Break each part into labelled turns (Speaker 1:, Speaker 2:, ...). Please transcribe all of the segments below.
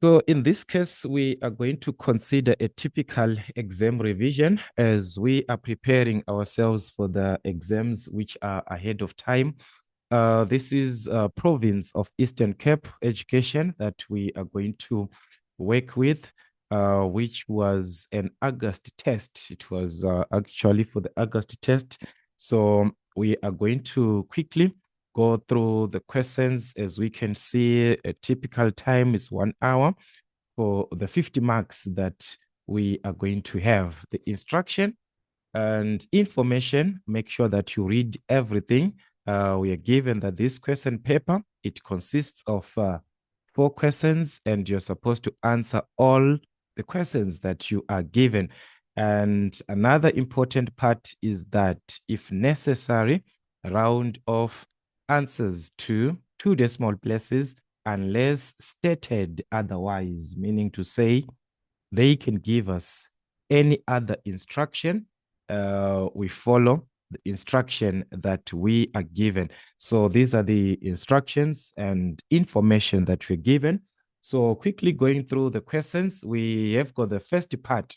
Speaker 1: So in this case, we are going to consider a typical exam revision as we are preparing ourselves for the exams which are ahead of time. This is province of Eastern Cape education that we are going to work with, which was an August test. It was actually for the August test. So we are going to quickly go through the questions. As we can see, a typical time is 1 hour for the 50 marks that we are going to have. The instruction and information, make sure that you read everything. We are given that this question paper, it consists of 4 questions, and you're supposed to answer all the questions that you are given. And another important part is that if necessary, round off answers to 2 decimal places unless stated otherwise, meaning to say they can give us any other instruction. We follow the instruction that we are given. So these are the instructions and information that we're given. So quickly going through the questions, we have got the first part,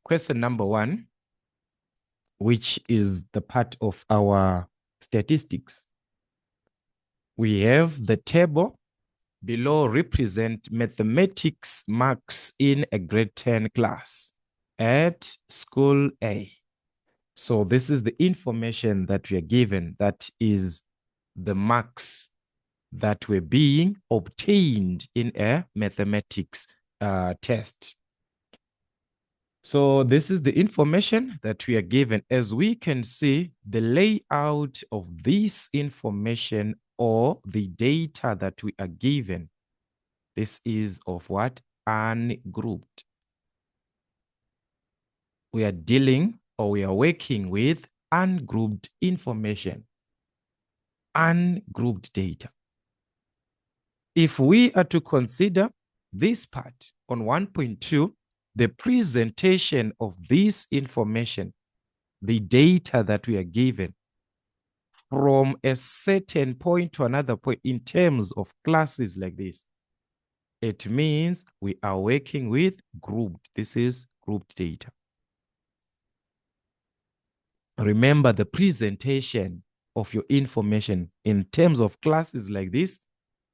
Speaker 1: question number 1, which is the part of our statistics. We have the table below represent mathematics marks in a grade 10 class at school A. So this is the information that we are given, that is the marks that were being obtained in a mathematics test. So this is the information that we are given. As we can see, the layout of this information or the data that we are given, this is of what? Ungrouped. We are dealing or we are working with ungrouped information, ungrouped data. If we are to consider this part on 1.2, the presentation of this information, the data that we are given from a certain point to another point in terms of classes like this, it means we are working with grouped. This is grouped data. Remember, the presentation of your information in terms of classes like this,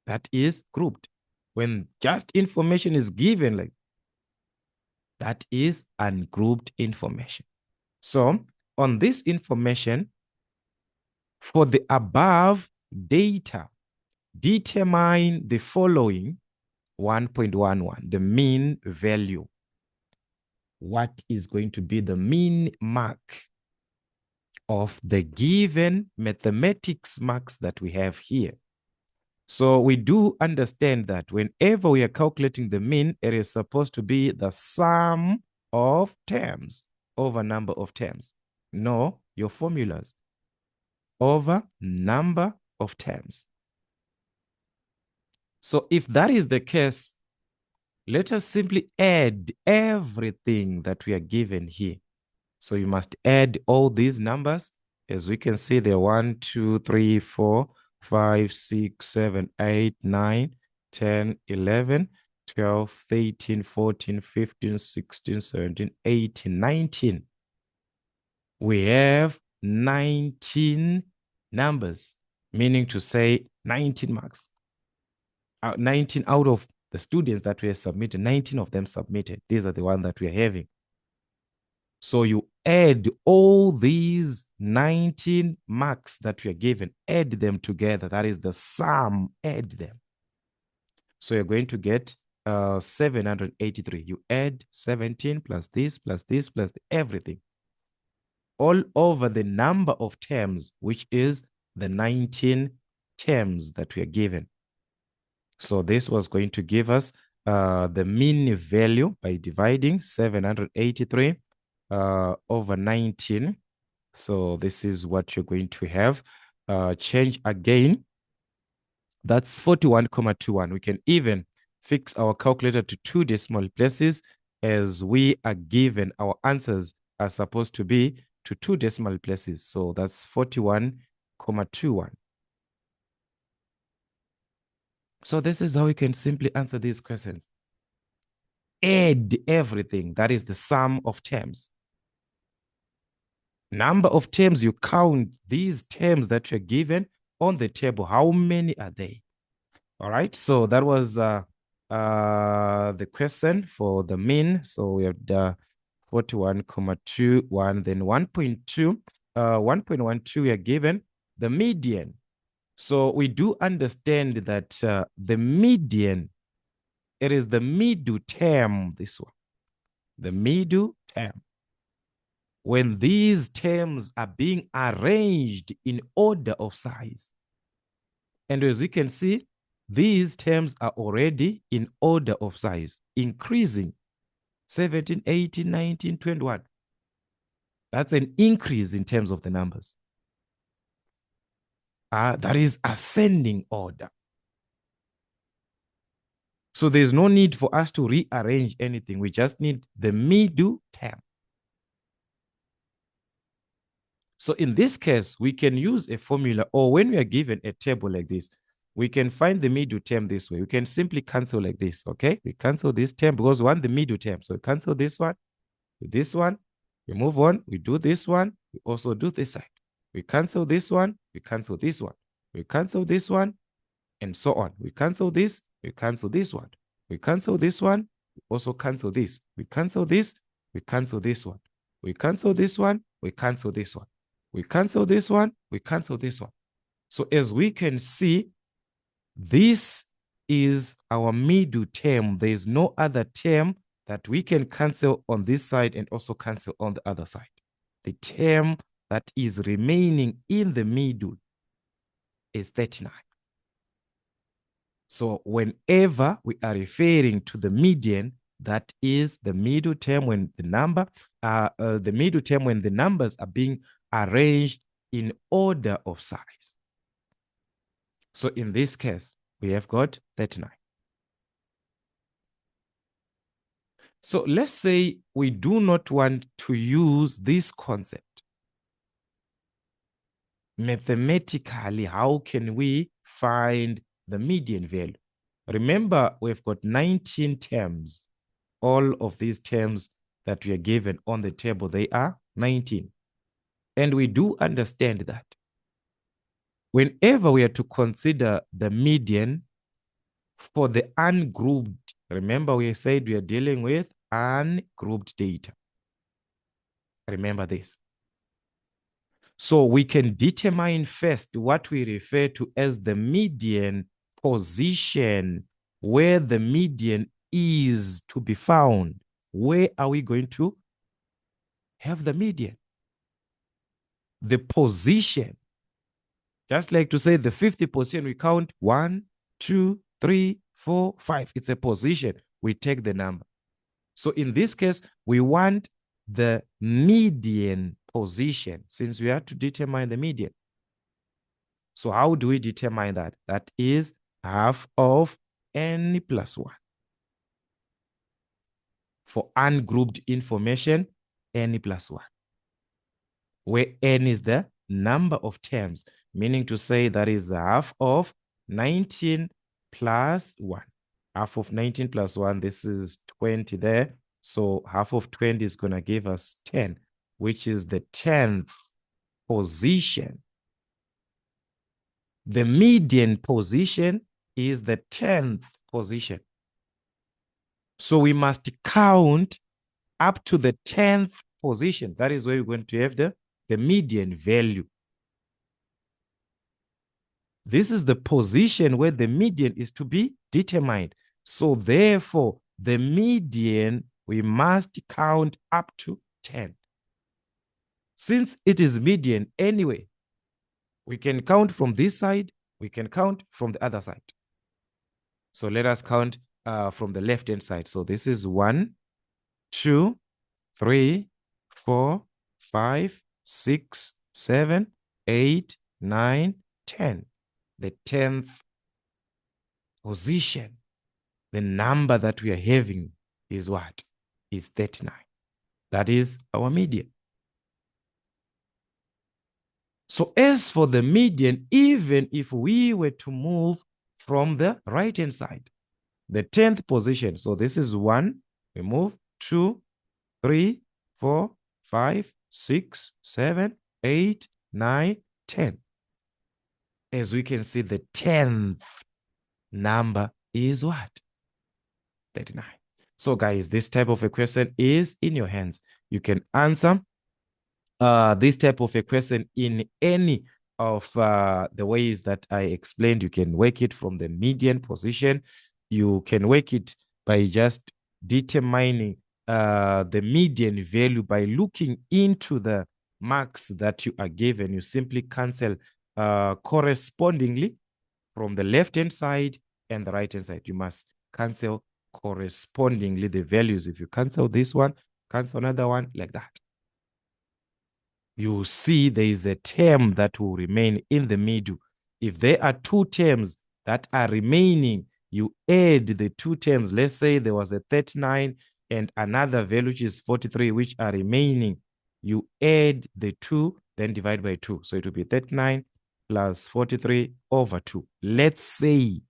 Speaker 1: that is grouped. When just information is given, like that is ungrouped information. So on this information, for the above data, determine the following 1.11, the mean value. What is going to be the mean mark of the given mathematics marks that we have here? So we do understand that whenever we are calculating the mean, it is supposed to be the sum of terms over number of terms. No, your formulas over number of terms. So if that is the case, let us simply add everything that we are given here. So you must add all these numbers. As we can see, they're 1, 2, 3, 4, 5, 6, 7, 8, 9, 10, 11, 12, 13, 14, 15, 16, 17, 18, 19. We have 19 numbers, meaning to say 19 marks. 19 out of the students that we have submitted, 19 of them submitted. These are the ones that we are having. So you add all these 19 marks that we are given, add them together. That is the sum, add them. So you're going to get 783. You add 17 plus this, plus everything. All over the number of terms, which is the 19 terms that we are given. So this was going to give us the mean value by dividing 783 over 19. So this is what you're going to have. Change again. That's 41,21. We can even fix our calculator to 2 decimal places, as we are given our answers are supposed to be to 2 decimal places. So that's 41,21. So this is how we can simply answer these questions. add everything. That is the sum of terms. Number of terms, you count these terms that you're given on the table. How many are they? All right. So that was the question for the mean. So we have the 41,21, then 1.2, 1.12 we are given the median. So we do understand that the median, it is the middle term, this one, the middle term. When these terms are being arranged in order of size. And as you can see, these terms are already in order of size, increasing 17, 18, 19, 21. That's an increase in terms of the numbers. That is ascending order. So there's no need for us to rearrange anything. We just need the middle term. So in this case, we can use a formula, or when we are given a table like this, we can find the middle term this way. We can simply cancel like this, okay? We cancel this term because we want the middle term. So we cancel this one with this one. We move on. We do this one. We also do this side. We cancel this one. We cancel this one. We cancel this one, and so on. We cancel this. We cancel this one. We cancel this one. We also cancel this. We cancel this. We cancel this one. We cancel this one. We cancel this one. We cancel this one. We cancel this one. So as we can see, this is our middle term. There is no other term that we can cancel on this side and also cancel on the other side. The term that is remaining in the middle is 39. So whenever we are referring to the median, that is the middle term when the middle term when the numbers are being arranged in order of size. So in this case, we have got 39. So let's say we do not want to use this concept. Mathematically, how can we find the median value? Remember, we've got 19 terms. All of these terms that we are given on the table, they are 19. And we do understand that whenever we are to consider the median for the ungrouped, remember we said we are dealing with ungrouped data. Remember this. So we can determine first what we refer to as the median position, where the median is to be found. Where are we going to have the median? The position. Just like to say the 50%, we count 1, 2, 3, 4, 5. It's a position. We take the number. So in this case, we want the median position since we have to determine the median. So how do we determine that? That is half of n plus 1. For ungrouped information, n plus 1. Where n is the number of terms, meaning to say that is half of 19 plus 1. Half of 19 plus 1, this is 20 there. So half of 20 is going to give us 10, which is the 10th position. The median position is the 10th position. So we must count up to the 10th position. That is where we're going to have the median value. This is the position where the median is to be determined. So therefore, the median, we must count up to 10. Since it is median anyway, we can count from this side, we can count from the other side. So let us count from the left-hand side. So this is 1, 2, 3, 4, 5, 6, 7, 8, 9, 10. The 10th position. The number that we are having is what? Is 39. That is our median. So as for the median, even if we were to move from the right-hand side, the 10th position, so this is 1, We move 2, 3, 4, 5, 6, 7, 8, 9, 10. As we can see, the 10th number is what? 39. So guys, this type of a question is in your hands. You can answer this type of a question in any of the ways that I explained. You can work it from the median position. You can work it by just determining the median value by looking into the marks that you are given. You simply cancel correspondingly from the left-hand side and the right-hand side. You must cancel correspondingly the values. If you cancel this one, cancel another one like that. You see there is a term that will remain in the middle. If there are two terms that are remaining, you add the two terms. Let's say there was a 39 and another value which is 43, which are remaining. You add the two, then divide by 2. So it will be 39 plus 43 over 2. Let's say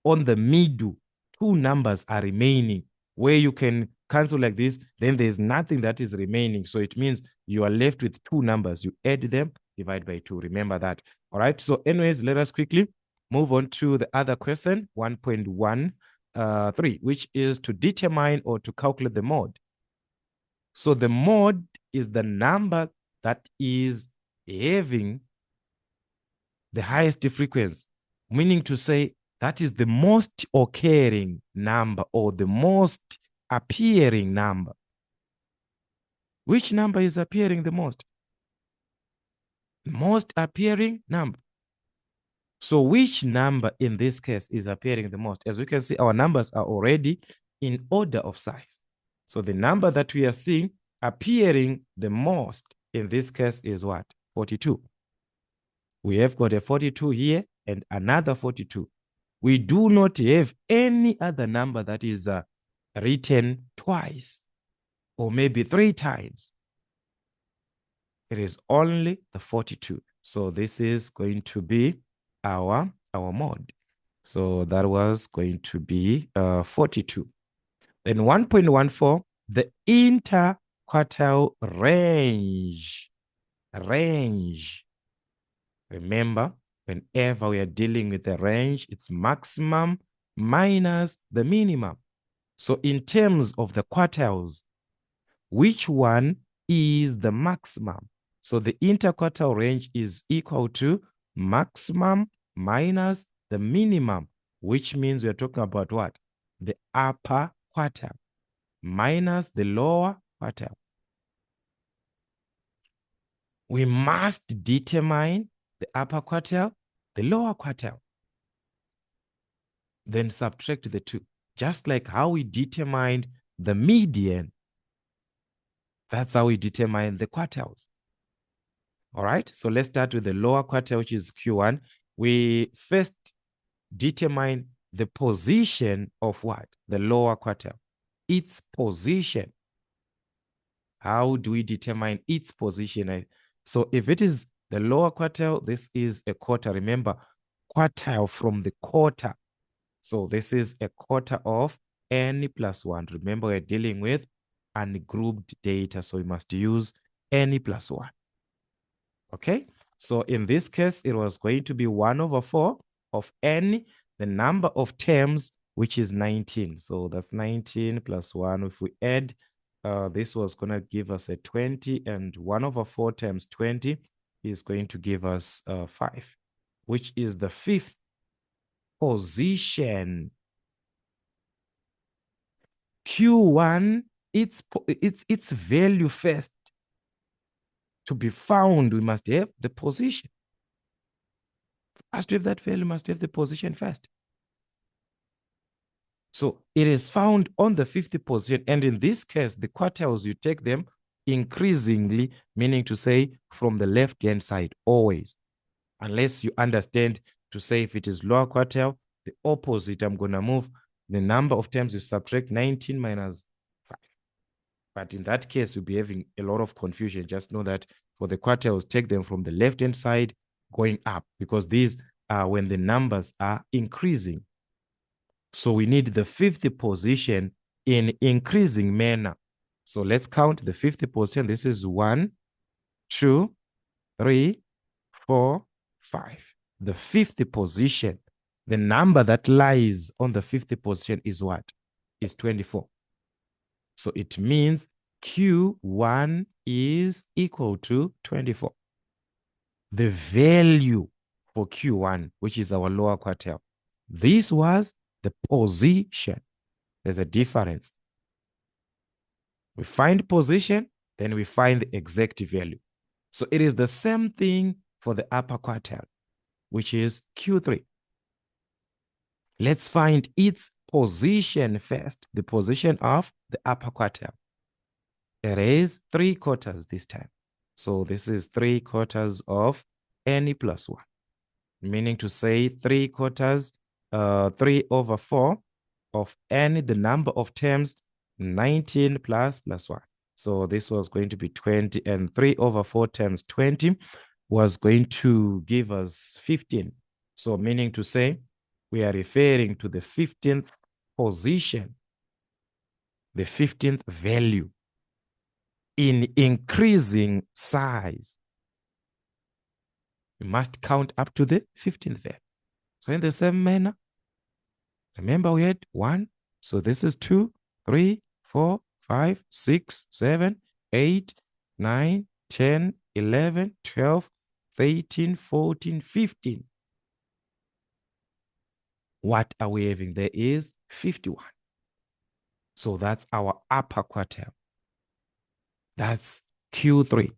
Speaker 1: on the middle, two numbers are remaining where you can cancel like this, then there's nothing that is remaining. So it means you are left with two numbers. You add them, divide by 2. Remember that. All right. So anyways, let us quickly move on to the other question, 1.13, which is to determine or to calculate the mode. So the mode is the number that is having the highest frequency, meaning to say that is the most occurring number or the most appearing number. Which number is appearing the most? Most appearing number. So which number in this case is appearing the most? As we can see, our numbers are already in order of size. So the number that we are seeing appearing the most in this case is what? 42. We have got a 42 here and another 42. We do not have any other number that is written twice or maybe 3 times. It is only the 42. So this is going to be our mode. So that was going to be 42. Then 1.14, the interquartile range. Remember, whenever we are dealing with the range, it's maximum minus the minimum. So in terms of the quartiles, which one is the maximum? So the interquartile range is equal to maximum minus the minimum, which means we're talking about what? The upper quartile minus the lower quartile. We must determine the upper quartile, the lower quartile. Then subtract the two. Just like how we determined the median, that's how we determine the quartiles. All right, so let's start with the lower quartile, which is Q1. We first determine the position of what? The lower quartile. Its position. How do we determine its position? So if it is the lower quartile, this is a quarter. Remember, quartile from the quarter. So this is a quarter of n plus 1. Remember, we're dealing with ungrouped data, so we must use n plus 1. Okay, so in this case, it was going to be 1 over 4 of n, the number of terms, which is 19. So that's 19 plus 1. If we add, this was going to give us a 20, and 1 over 4 times 20 is going to give us 5, which is the 5th position. Q1, its value first. To be found, we must have the position. As to have that value, we must have the position first. So it is found on the 50th position. And in this case, the quartiles, you take them increasingly, meaning to say from the left-hand side, always. Unless you understand to say if it is lower quartile, the opposite, I'm going to move the number of times you subtract 19 minus 5. But in that case, you'll be having a lot of confusion. Just know that for the quartiles, take them from the left-hand side going up, because these are when the numbers are increasing. So we need the 50th position in increasing manner. So let's count the 50 position. This is 1, 2, 3, 4, 5. The 50 position, the number that lies on the 50 position is what? Is 24. So it means Q1 is equal to 24. The value for Q1, which is our lower quartile, this was the position. There's a difference. We find position, then we find the exact value. So it is the same thing for the upper quartile, which is Q3. Let's find its position first, the position of the upper quartile. It is 3/4 this time. So this is 3/4 of n plus 1, meaning to say 3/4, 3/4 of n, the number of terms, 19 plus 1. So this was going to be 20, and 3/4 times 20 was going to give us 15. So meaning to say we are referring to the 15th position, the 15th value in increasing size. We must count up to the 15th value. So in the same manner, remember we had 1. So this is 2, 3, 4, 5, 6, 7, 8, 9, 10, 11, 12, 13, 14, 15. What are we having? There is 51. So that's our upper quartile. That's Q3.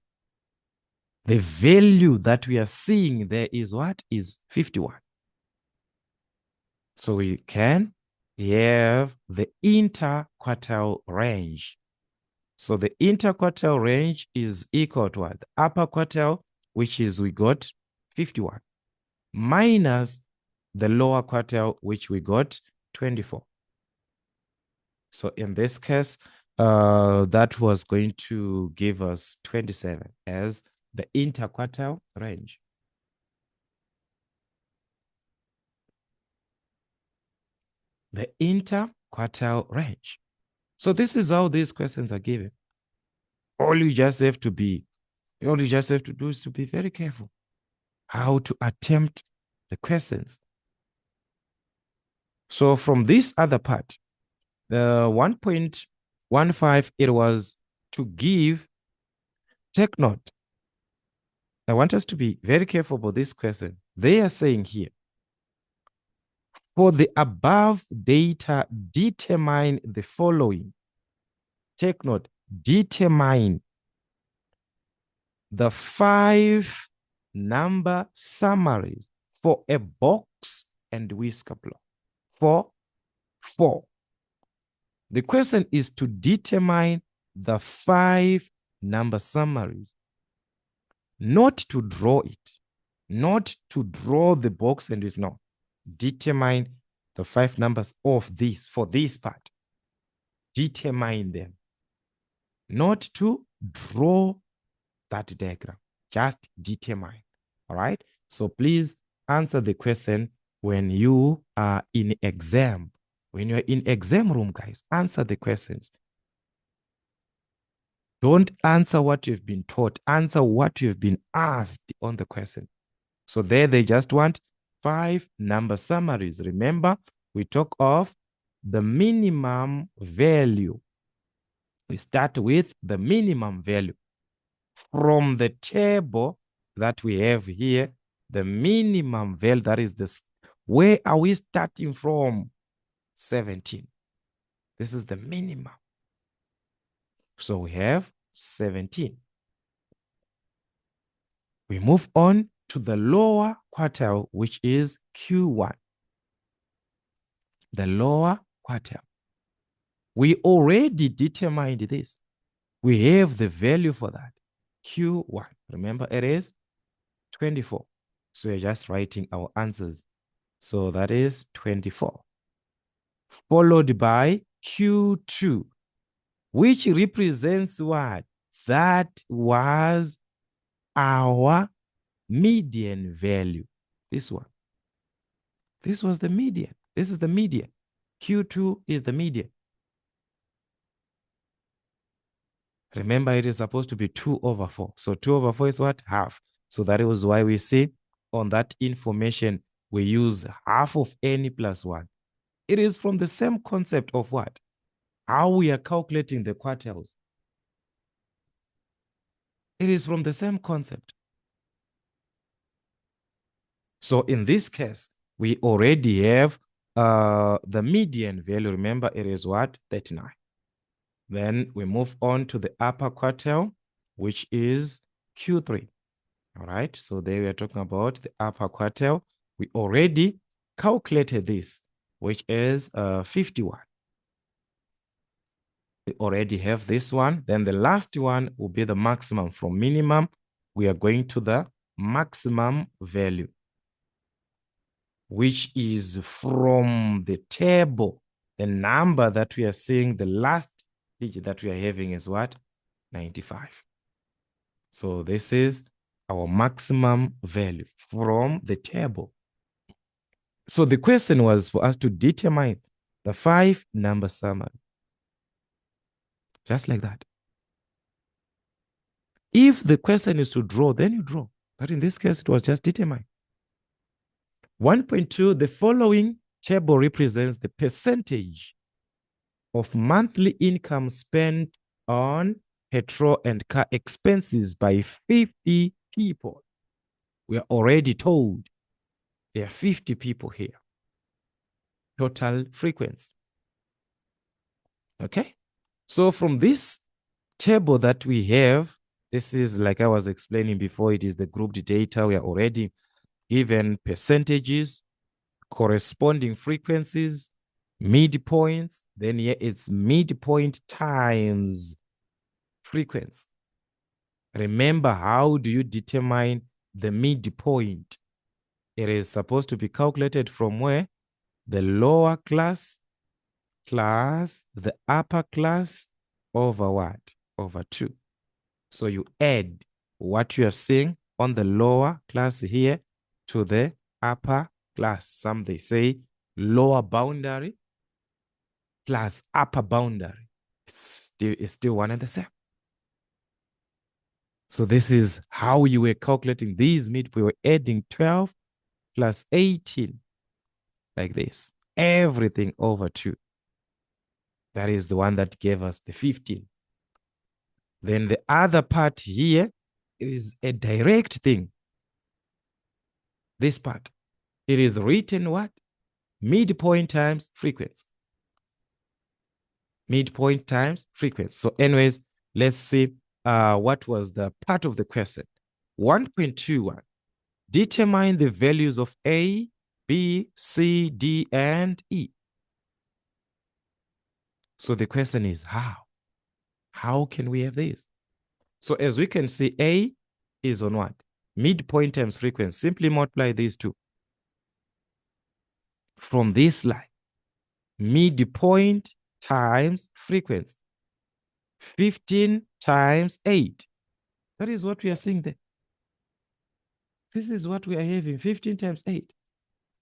Speaker 1: The value that we are seeing there is what? Is 51. So we can have the interquartile range. So the interquartile range is equal to what? The upper quartile, which is we got 51, minus the lower quartile, which we got 24. So in this case, that was going to give us 27 as the interquartile range. The interquartile range. So this is how these questions are given. All you just have to do is to be very careful how to attempt the questions. So from this other part, the 1.15, it was to give, take note. I want us to be very careful about this question. They are saying here, for the above data, determine the following. Take note, determine the 5 number summaries for a box and whisker block. For 4. The question is to determine the 5 number summaries, not to draw it, not to draw the box and whisker. No, determine the 5 numbers of this, for this part. Determine them, not to draw that diagram, just determine. All right. So please answer the question when you are in exam. When you're in exam room, guys, answer the questions. Don't answer what you've been taught. Answer what you've been asked on the question. So there they just want 5 number summaries. Remember, we talk of the minimum value. We start with the minimum value. From the table that we have here, the minimum value, that is this. Where are we starting from? 17. This is the minimum. So we have 17. We move on to the lower quartile, which is Q1. The lower quartile. We already determined this. We have the value for that. Q1. Remember, it is 24. So we're just writing our answers. So that is 24. Followed by Q2, which represents what? That was our median value. This one. This was the median. This is the median. Q2 is the median. Remember, it is supposed to be 2 over 4. So 2 over 4 is what? Half. So that was why we see on that information, we use half of n plus 1. It is from the same concept of what? How we are calculating the quartiles. It is from the same concept. So in this case, we already have the median value. Remember, it is what? 39. Then we move on to the upper quartile, which is Q3. All right. So there we are talking about the upper quartile. We already calculated this, which is 51. We already have this one. Then the last one will be the maximum. From minimum, we are going to the maximum value, which is from the table. The number that we are seeing, the last digit that we are having is what? 95. So this is our maximum value from the table. So the question was for us to determine the 5-number summary. Just like that. If the question is to draw, then you draw. But in this case, it was just determine. 1.2, the following table represents the percentage of monthly income spent on petrol and car expenses by 50 people. We are already told there are 50 people here. Total frequency. Okay. So from this table that we have, this is like I was explaining before, it is the grouped data. We are already given percentages, corresponding frequencies, midpoints. Then here it's midpoint times frequency. Remember, how do you determine the midpoint? It is supposed to be calculated from where? The lower class plus the upper class over what? Over 2. So you add what you are seeing on the lower class here to the upper class. Some they say lower boundary plus upper boundary. It's still one and the same. So this is how you were calculating these midpoints. We were adding 12 plus 18 like this. Everything over 2. That is the one that gave us the 15. Then the other part here is a direct thing. This part. It is written what? Midpoint times frequency. Midpoint times frequency. So anyways, let's see what was the part of the question. 1.21. Determine the values of A, B, C, D, and E. So the question is how? How can we have this? So as we can see, A is on what? Midpoint times frequency. Simply multiply these two. From this line, midpoint times frequency. 15 times 8. That is what we are seeing there. This is what we are having, 15 times 8.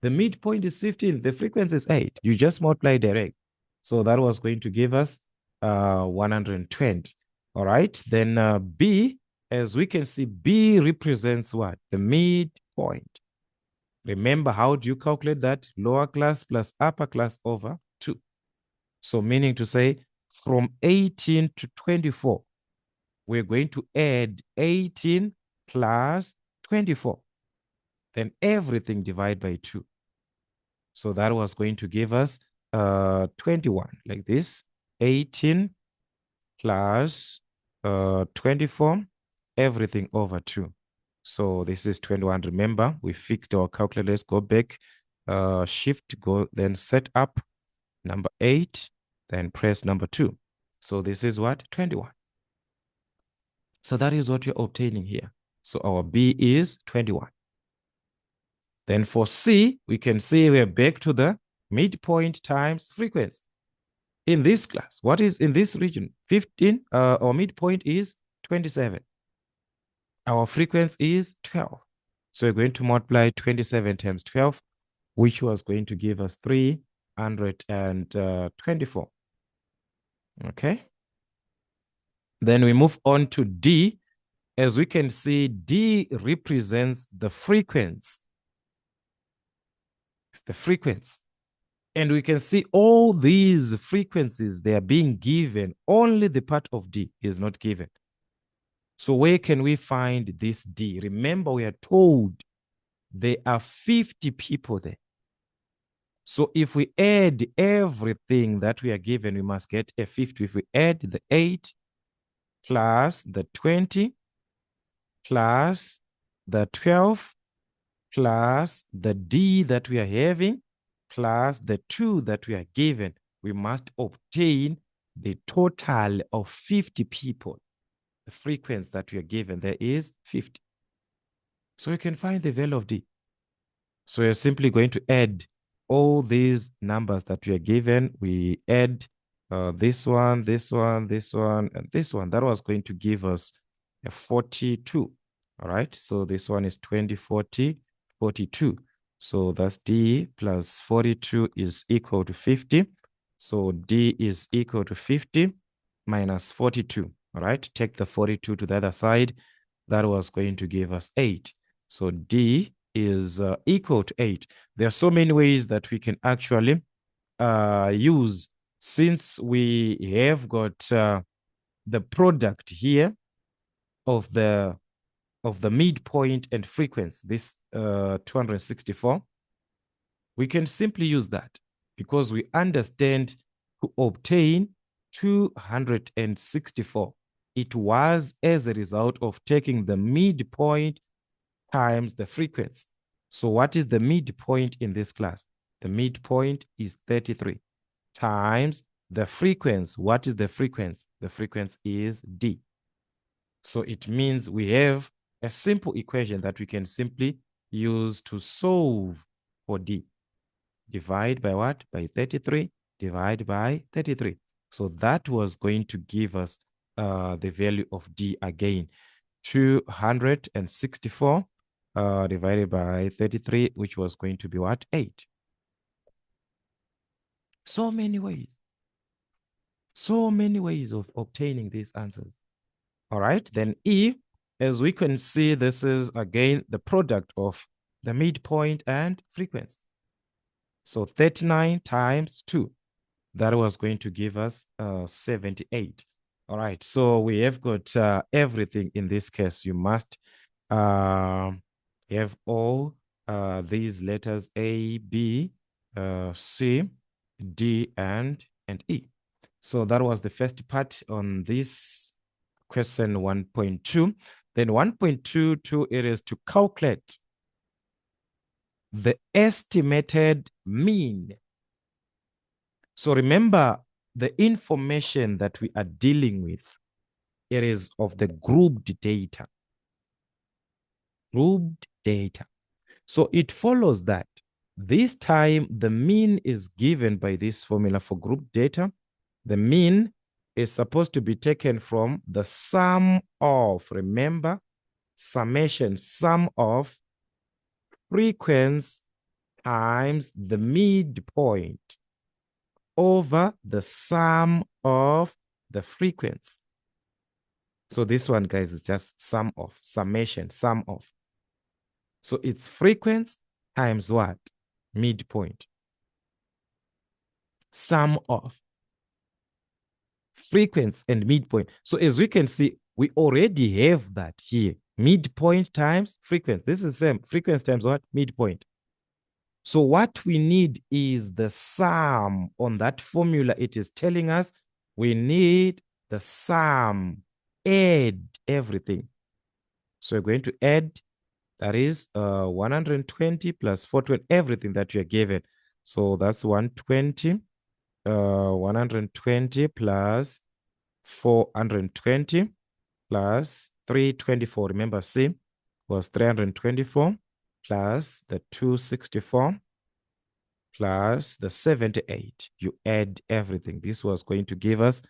Speaker 1: The midpoint is 15. The frequency is 8. You just multiply direct. So that was going to give us 120. All right. Then B, as we can see, B represents what? The midpoint. Remember, how do you calculate that? Lower class plus upper class over 2. So meaning to say from 18 to 24, we're going to add 18 plus 24. Then everything divided by 2. So that was going to give us 21, like this. 18 plus 24, everything over 2. So this is 21. Remember, we fixed our calculator. Let's go back. Shift, go, then set up number 8, then press number 2. So this is what? 21. So that is what you're obtaining here. So our B is 21. Then for C, we can see we're back to the midpoint times frequency. In this class, what is in this region? 15, our midpoint is 27. Our frequency is 12. So we're going to multiply 27 times 12, which was going to give us 324. Okay. Then we move on to D. As we can see, D represents the frequency. It's the frequency. And we can see all these frequencies, they are being given. Only the part of D is not given. So where can we find this D? Remember, we are told there are 50 people there. So if we add everything that we are given, we must get a 50. If we add the 8 plus the 20 plus the 12 plus the D that we are having plus the 2 that we are given, we must obtain the total of 50 people. The frequency that we are given there is 50. So we can find the value of D. So we're simply going to add all these numbers that we are given. We add this one, this one, this one, and this one. That was going to give us a 42. All right. So this one is 20, 40, 42. So that's D plus 42 is equal to 50. So D is equal to 50 minus 42. All right. Take the 42 to the other side. That was going to give us 8. So D is equal to 8. There are so many ways that we can actually use, since we have got the product here of the midpoint and frequency, this 264. We can simply use that because we understand to obtain 264. It was as a result of taking the midpoint times the frequency. So what is the midpoint in this class? The midpoint is 33 times the frequency. What is the frequency? The frequency is D. So it means we have a simple equation that we can simply use to solve for D. Divide by what? By 33, divide by 33. So that was going to give us the value of D again. 264 divided by 33, which was going to be what? 8. So many ways. So many ways of obtaining these answers. All right, then E, as we can see, this is again the product of the midpoint and frequency. So 39 times 2, that was going to give us 78. All right, so we have got everything in this case. You must have all these letters A, B, C, D, and E. So that was the first part on this question 1.2. Then 1.22, it is to calculate the estimated mean. So remember, the information that we are dealing with, it is of the grouped data. Grouped data. So it follows that this time the mean is given by this formula for grouped data. The mean is supposed to be taken from the sum of, remember, summation, sum of frequency times the midpoint over the sum of the frequency. So this one, guys, is just sum of, summation, sum of. So it's frequency times what? Midpoint. Sum of frequency and midpoint. So as we can see, we already have that here. Midpoint times frequency. This is the same. Frequency times what? Midpoint. So what we need is the sum. On that formula, it is telling us we need the sum. Add everything. So we're going to add, that is 120 plus 420, everything that you are given. So that's 120, 120 plus 420 plus 324. Remember, C was 324 plus the 264 plus the 78. You add everything. This was going to give us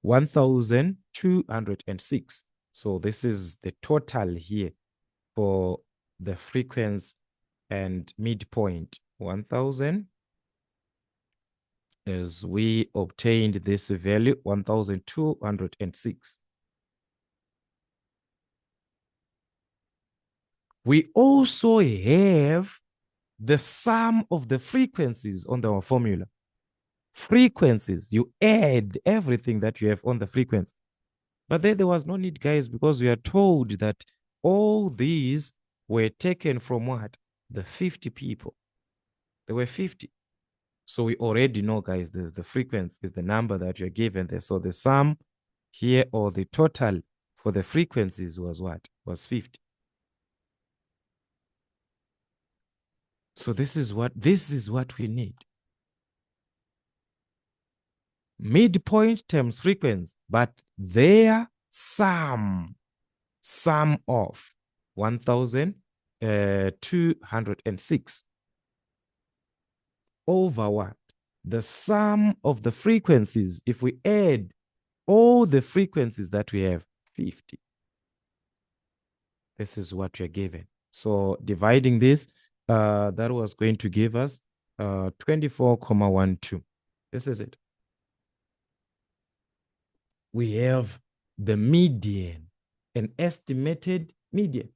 Speaker 1: 1,206. So this is the total here for the frequency and midpoint. 1,000, as we obtained this value, 1,206. We also have the sum of the frequencies on our formula. Frequencies, you add everything that you have on the frequency. But then there was no need, guys, because we are told that all these were taken from what? The 50 people. There were 50. So we already know, guys, the frequency is the number that you're given there. So the sum here, or the total for the frequencies, was what? Was 50. So this is what we need. Midpoint times frequency, but their sum of 1,206 over what? The sum of the frequencies. If we add all the frequencies that we have, 50. This is what we're given. So dividing this, that was going to give us 24,12. This is it. We have the median, an estimated median.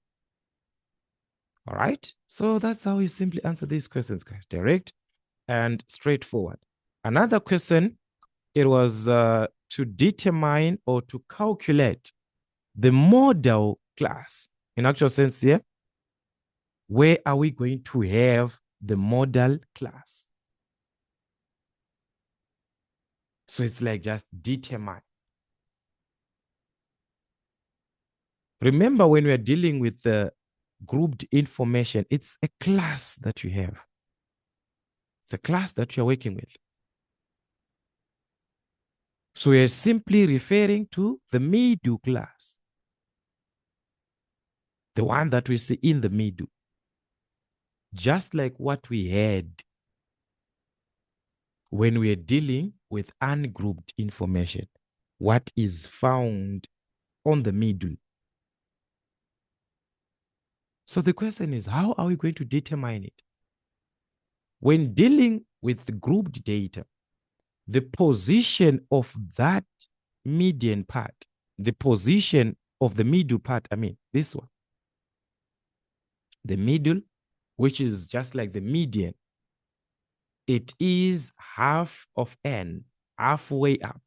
Speaker 1: All right. So that's how we simply answer these questions, guys. Direct and straightforward. Another question, it was to determine or to calculate the model class. In actual sense here, where are we going to have the model class? So it's like just determine. Remember, when we are dealing with the grouped information, it's a class that you have. It's a class that you're working with. So we're simply referring to the middle class, the one that we see in the middle, just like what we had when we are dealing with ungrouped information, what is found on the middle. So the question is, how are we going to determine it? When dealing with the grouped data, the position of that median part, the position of the middle part, I mean, this one, the middle, which is just like the median, it is half of n, halfway up.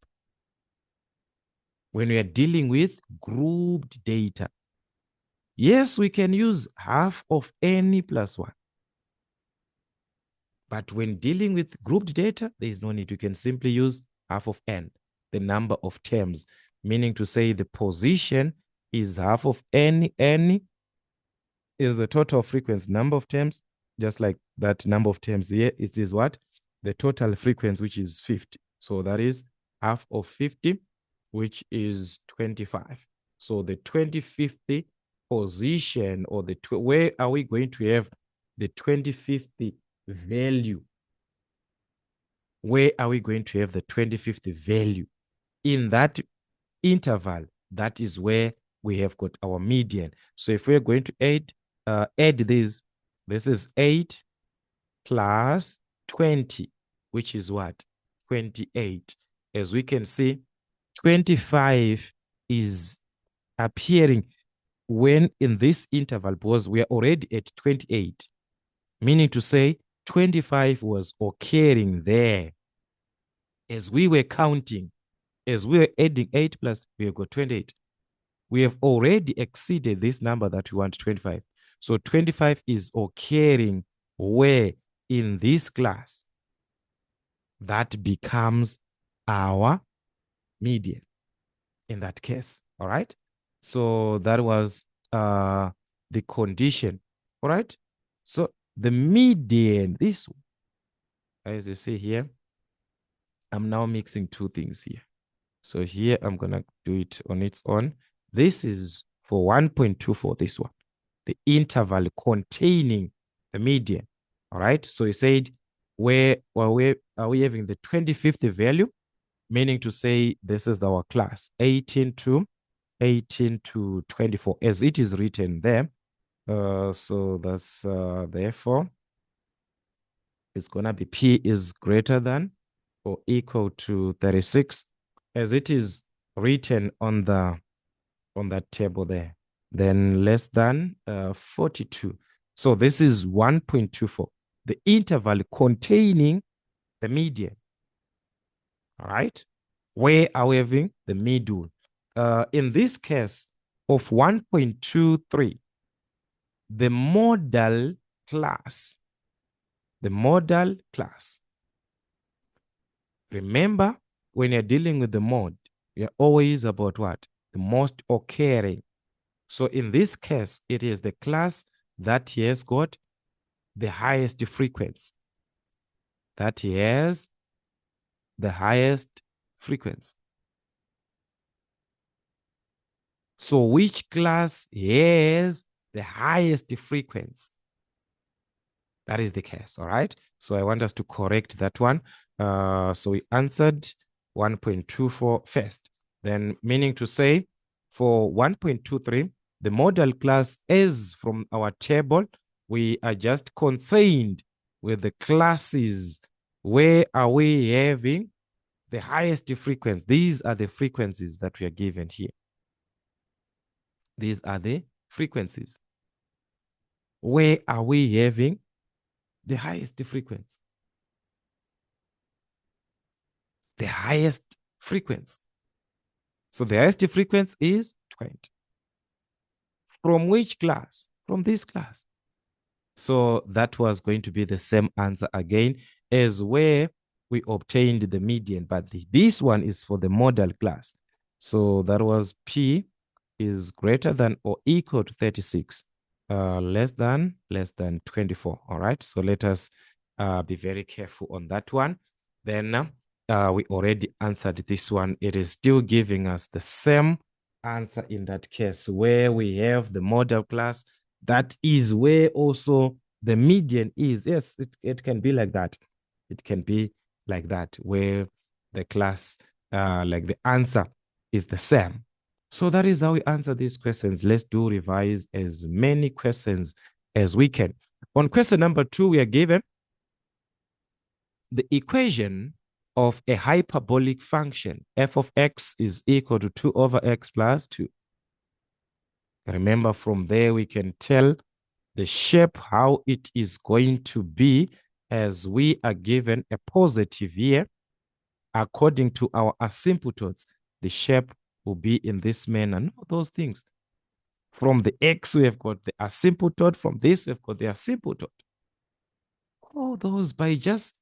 Speaker 1: When we are dealing with grouped data, yes, we can use half of n plus 1. But when dealing with grouped data, there is no need. You can simply use half of n, the number of terms, meaning to say the position is half of n. N is the total frequency number of terms, just like that number of terms here. It is what? The total frequency, which is 50. So that is half of 50, which is 25. So the 25th position, or where are we going to have the 25th value? Where are we going to have the 25th value? In that interval, that is where we have got our median. So if we're going to add this is 8 plus 20, which is what? 28. As we can see, 25 is appearing when in this interval, because we are already at 28, meaning to say 25 was occurring there. As we were counting, as we were adding 8 plus, we have got 28. We have already exceeded this number that we want, 25. So 25 is occurring where? In this class. That becomes our median in that case. All right. So that was the condition. All right. So the median, this one, as you see here, I'm now mixing two things here. So here I'm going to do it on its own. This is for 1.24, this one, the interval containing the median. All right. So you said, where are we having the 25th value? Meaning to say this is our class, 18 to 24, as it is written there. So that's therefore it's gonna be P is greater than or equal to 36, as it is written on that table there. then less than 42. So this is 1.24, the interval containing the median. All right, where are we having the middle? In this case of 1.23, the modal class, remember, when you're dealing with the mod, you're always about what? The most occurring. So in this case, it is the class that has got the highest frequency. That has the highest frequency. So which class has the highest frequency? That is the case, all right? So I want us to correct that one. So we answered 1.24 first. Then meaning to say for 1.23, the modal class is from our table. We are just concerned with the classes. Where are we having the highest frequency? These are the frequencies that we are given here. These are the frequencies. Where are we having the highest frequency? The highest frequency. So the highest frequency is 20. From which class? From this class. So that was going to be the same answer again as where we obtained the median, but this one is for the modal class. So that was P is greater than or equal to 36, less than 24. All right. So let us be very careful on that one. Then we already answered this one. It is still giving us the same answer in that case where we have the modal class. That is where also the median is. Yes, it can be like that. It can be like that where the class, like the answer is the same. So that is how we answer these questions. Let's do revise as many questions as we can. On question number 2, we are given the equation of a hyperbolic function. F of x is equal to 2 over x plus 2. Remember, from there we can tell the shape, how it is going to be, as we are given a positive here. According to our asymptotes, the shape will be in this manner. No, those things. From the x, we have got the asymptote. From this, we've got the asymptote. All those by just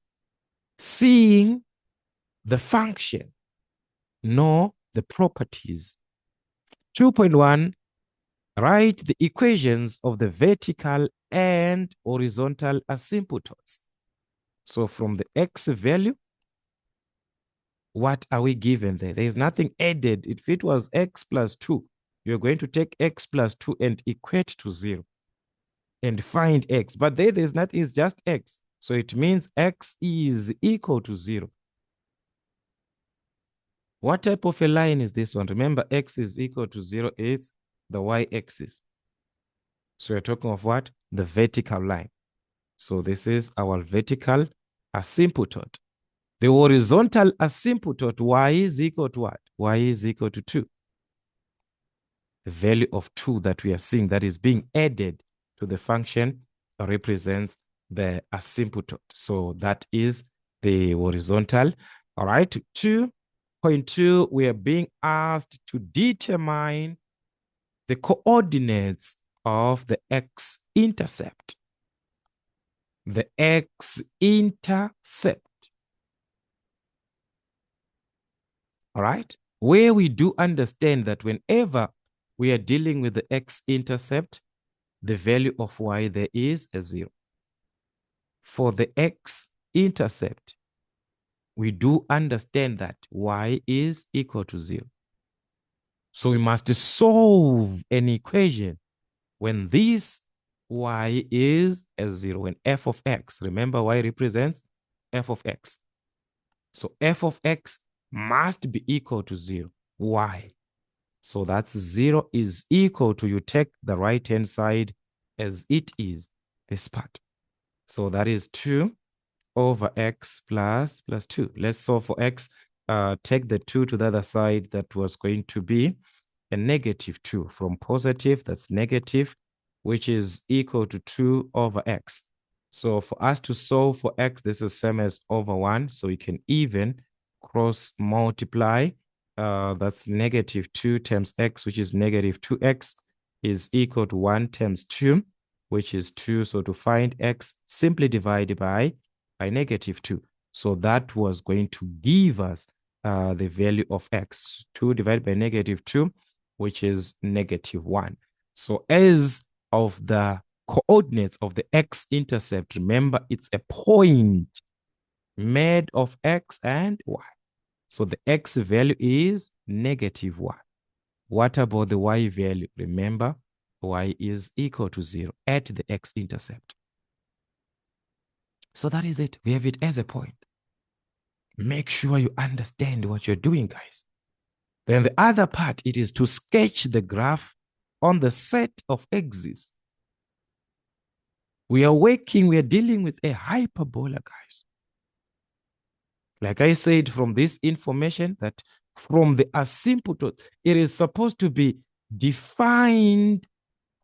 Speaker 1: seeing the function, know the properties. 2.1, write the equations of the vertical and horizontal asymptotes. So from the x value, what are we given there? There is nothing added. If it was x plus 2, you're going to take x plus 2 and equate to 0 and find x. But there's nothing, it's just x. So it means x is equal to 0. What type of a line is this one? Remember, x is equal to 0 is the y-axis. So we're talking of what? The vertical line. So this is our vertical asymptote. The horizontal asymptote, y is equal to what? Y is equal to 2. The value of 2 that we are seeing that is being added to the function represents the asymptote. So that is the horizontal. All right. 2.2, we are being asked to determine the coordinates of the x-intercept. The x-intercept. All right. Where we do understand that whenever we are dealing with the x-intercept, the value of y there is a 0. For the x-intercept, we do understand that y is equal to 0. So we must solve an equation when this y is a 0, when f of x, remember y represents f of x. So f of x must be equal to 0. Why? So that's 0 is equal to, you take the right-hand side as it is, this part. So that is 2 over x plus 2. Let's solve for x. Take the 2 to the other side. That was going to be a -2. From positive, that's negative, which is equal to 2 over x. So for us to solve for x, this is same as over 1. So we can even cross multiply. That's -2 times x, which is -2x, is equal to 1 times 2, which is 2. So to find x, simply divide by -2. So that was going to give us the value of x. 2 divided by -2, which is -1. So as of the coordinates of the x-intercept, remember it's a point made of x and y. So the x value is -1. What about the y value? Remember, y is equal to 0 at the x-intercept. So that is it. We have it as a point. Make sure you understand what you're doing, guys. Then the other part, it is to sketch the graph on the set of axes. We are dealing with a hyperbola, guys. Like I said, from this information, that from the asymptote, it is supposed to be defined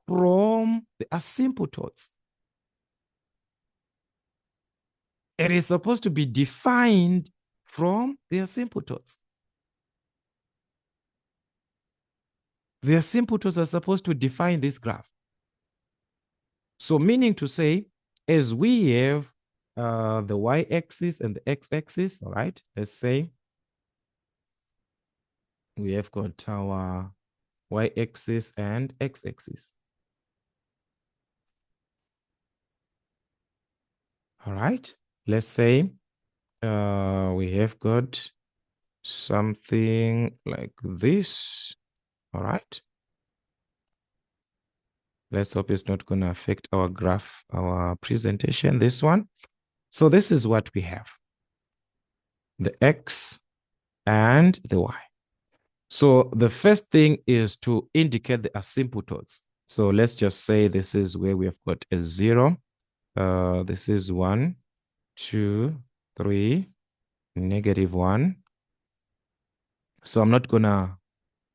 Speaker 1: from the asymptotes. It is supposed to be defined from the asymptotes. The asymptotes are supposed to define this graph. So meaning to say, as we have the y-axis and the x-axis, all right, let's say we have got our y-axis and x-axis. All right, let's say we have got something like this. All right. Let's hope it's not going to affect our graph, our presentation, this one. So this is what we have. The x and the y. So the first thing is to indicate the asymptotes. So let's just say this is where we have got a 0. This is 1, 2, 3, -1. So I'm not going to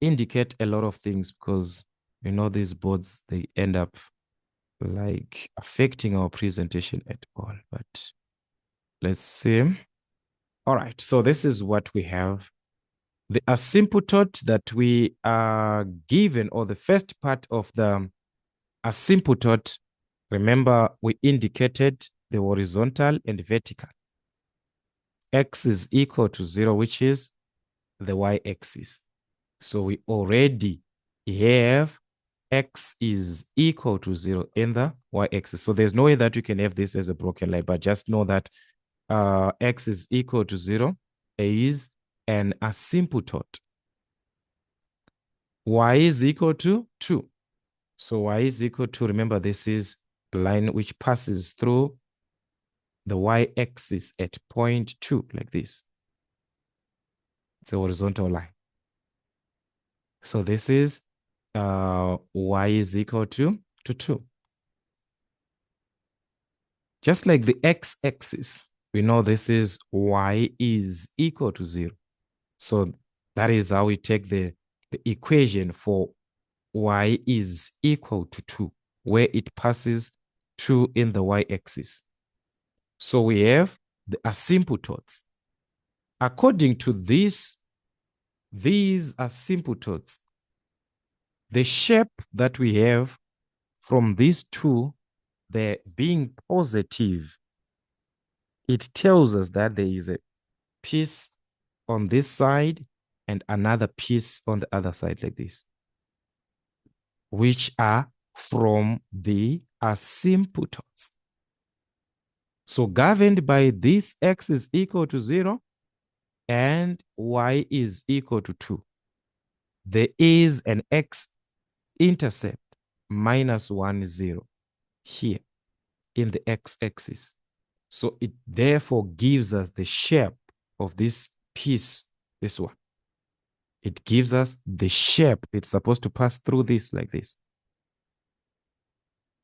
Speaker 1: indicate a lot of things because, you know, these boards, they end up like affecting our presentation at all. But let's see. All right. So this is what we have. The asymptote that we are given, or the first part of the asymptote, remember we indicated the horizontal and vertical. X is equal to 0, which is the y-axis. So we already have x is equal to 0 in the y-axis. So there's no way that you can have this as a broken line, but just know that x is equal to 0 is an asymptote. Y is equal to 2. So y is equal to, remember, this is a line which passes through the y-axis at point 2, like this. It's a horizontal line. So this is y is equal to 2. Just like the x-axis, we know this is y is equal to 0. So that is how we take the equation for y is equal to 2, where it passes 2 in the y-axis. So we have the asymptotes. According to these asymptotes, the shape that we have from these two, they're being positive, it tells us that there is a piece on this side and another piece on the other side, like this, which are from the asymptotes. So governed by this, x is equal to 0 and y is equal to 2. There is an x-intercept -1, 0 here in the x-axis. So it therefore gives us the shape of this piece, this one. It gives us the shape. It's supposed to pass through this like this.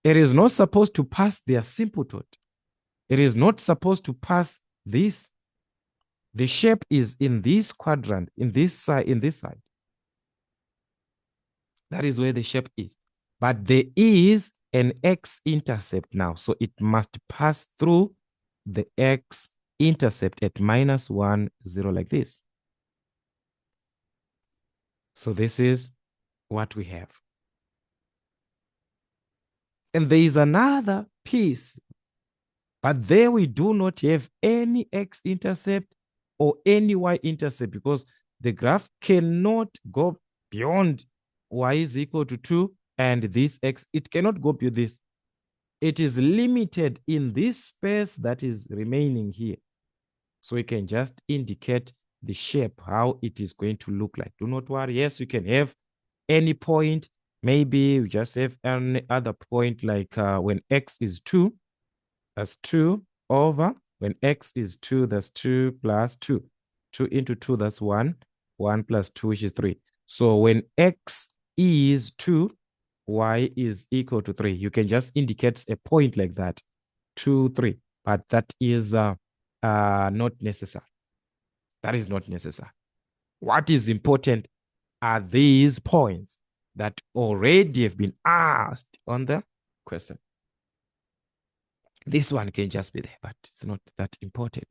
Speaker 1: It is not supposed to pass the asymptote. It is not supposed to pass this. The shape is in this quadrant, in this side, in this side. That is where the shape is. But there is an x-intercept now. So it must pass through the x-intercept at -1, 0 like this. So this is what we have. And there is another piece, but there we do not have any x-intercept or any y-intercept because the graph cannot go beyond y is equal to 2 and this x, it cannot go beyond this. It is limited in this space that is remaining here. So we can just indicate the shape, how it is going to look like. Do not worry. Yes, you can have any point. Maybe you just have any other point like when x is 2, that's 2 over. When x is 2, that's 2 plus 2. 2 into 2, that's 1. 1 plus 2, which is 3. So when x is 2, y is equal to 3. You can just indicate a point like that, 2, 3. But that is not necessary. That is not necessary. What is important are these points that already have been asked on the question. This one can just be there, but it's not that important.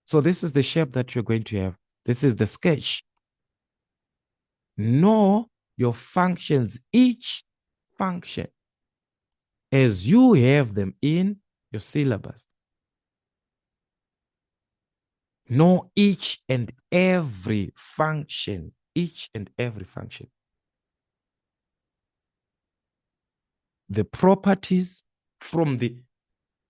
Speaker 1: So this is the shape that you're going to have. This is the sketch. Know your functions, each function, as you have them in your syllabus. Know each and every function, each and every function. The properties from the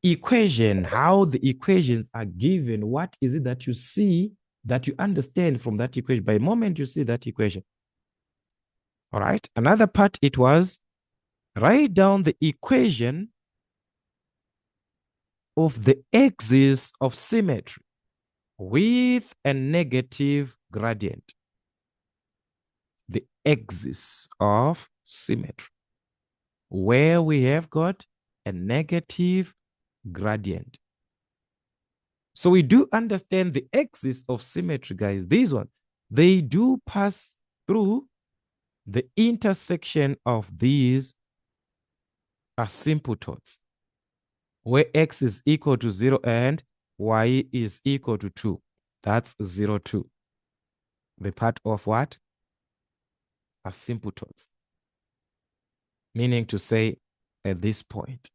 Speaker 1: equation, how the equations are given, what is it that you see, that you understand from that equation by the moment you see that equation. All right. Another part, it was write down the equation of the axis of symmetry with a negative gradient. The axis of symmetry, where we have got a negative gradient. So we do understand the axis of symmetry, guys. These ones, they do pass through the intersection of these asymptotes, where x is equal to 0 and y is equal to 2. That's 0, 2. The part of what? Asymptotes. Meaning to say at this point.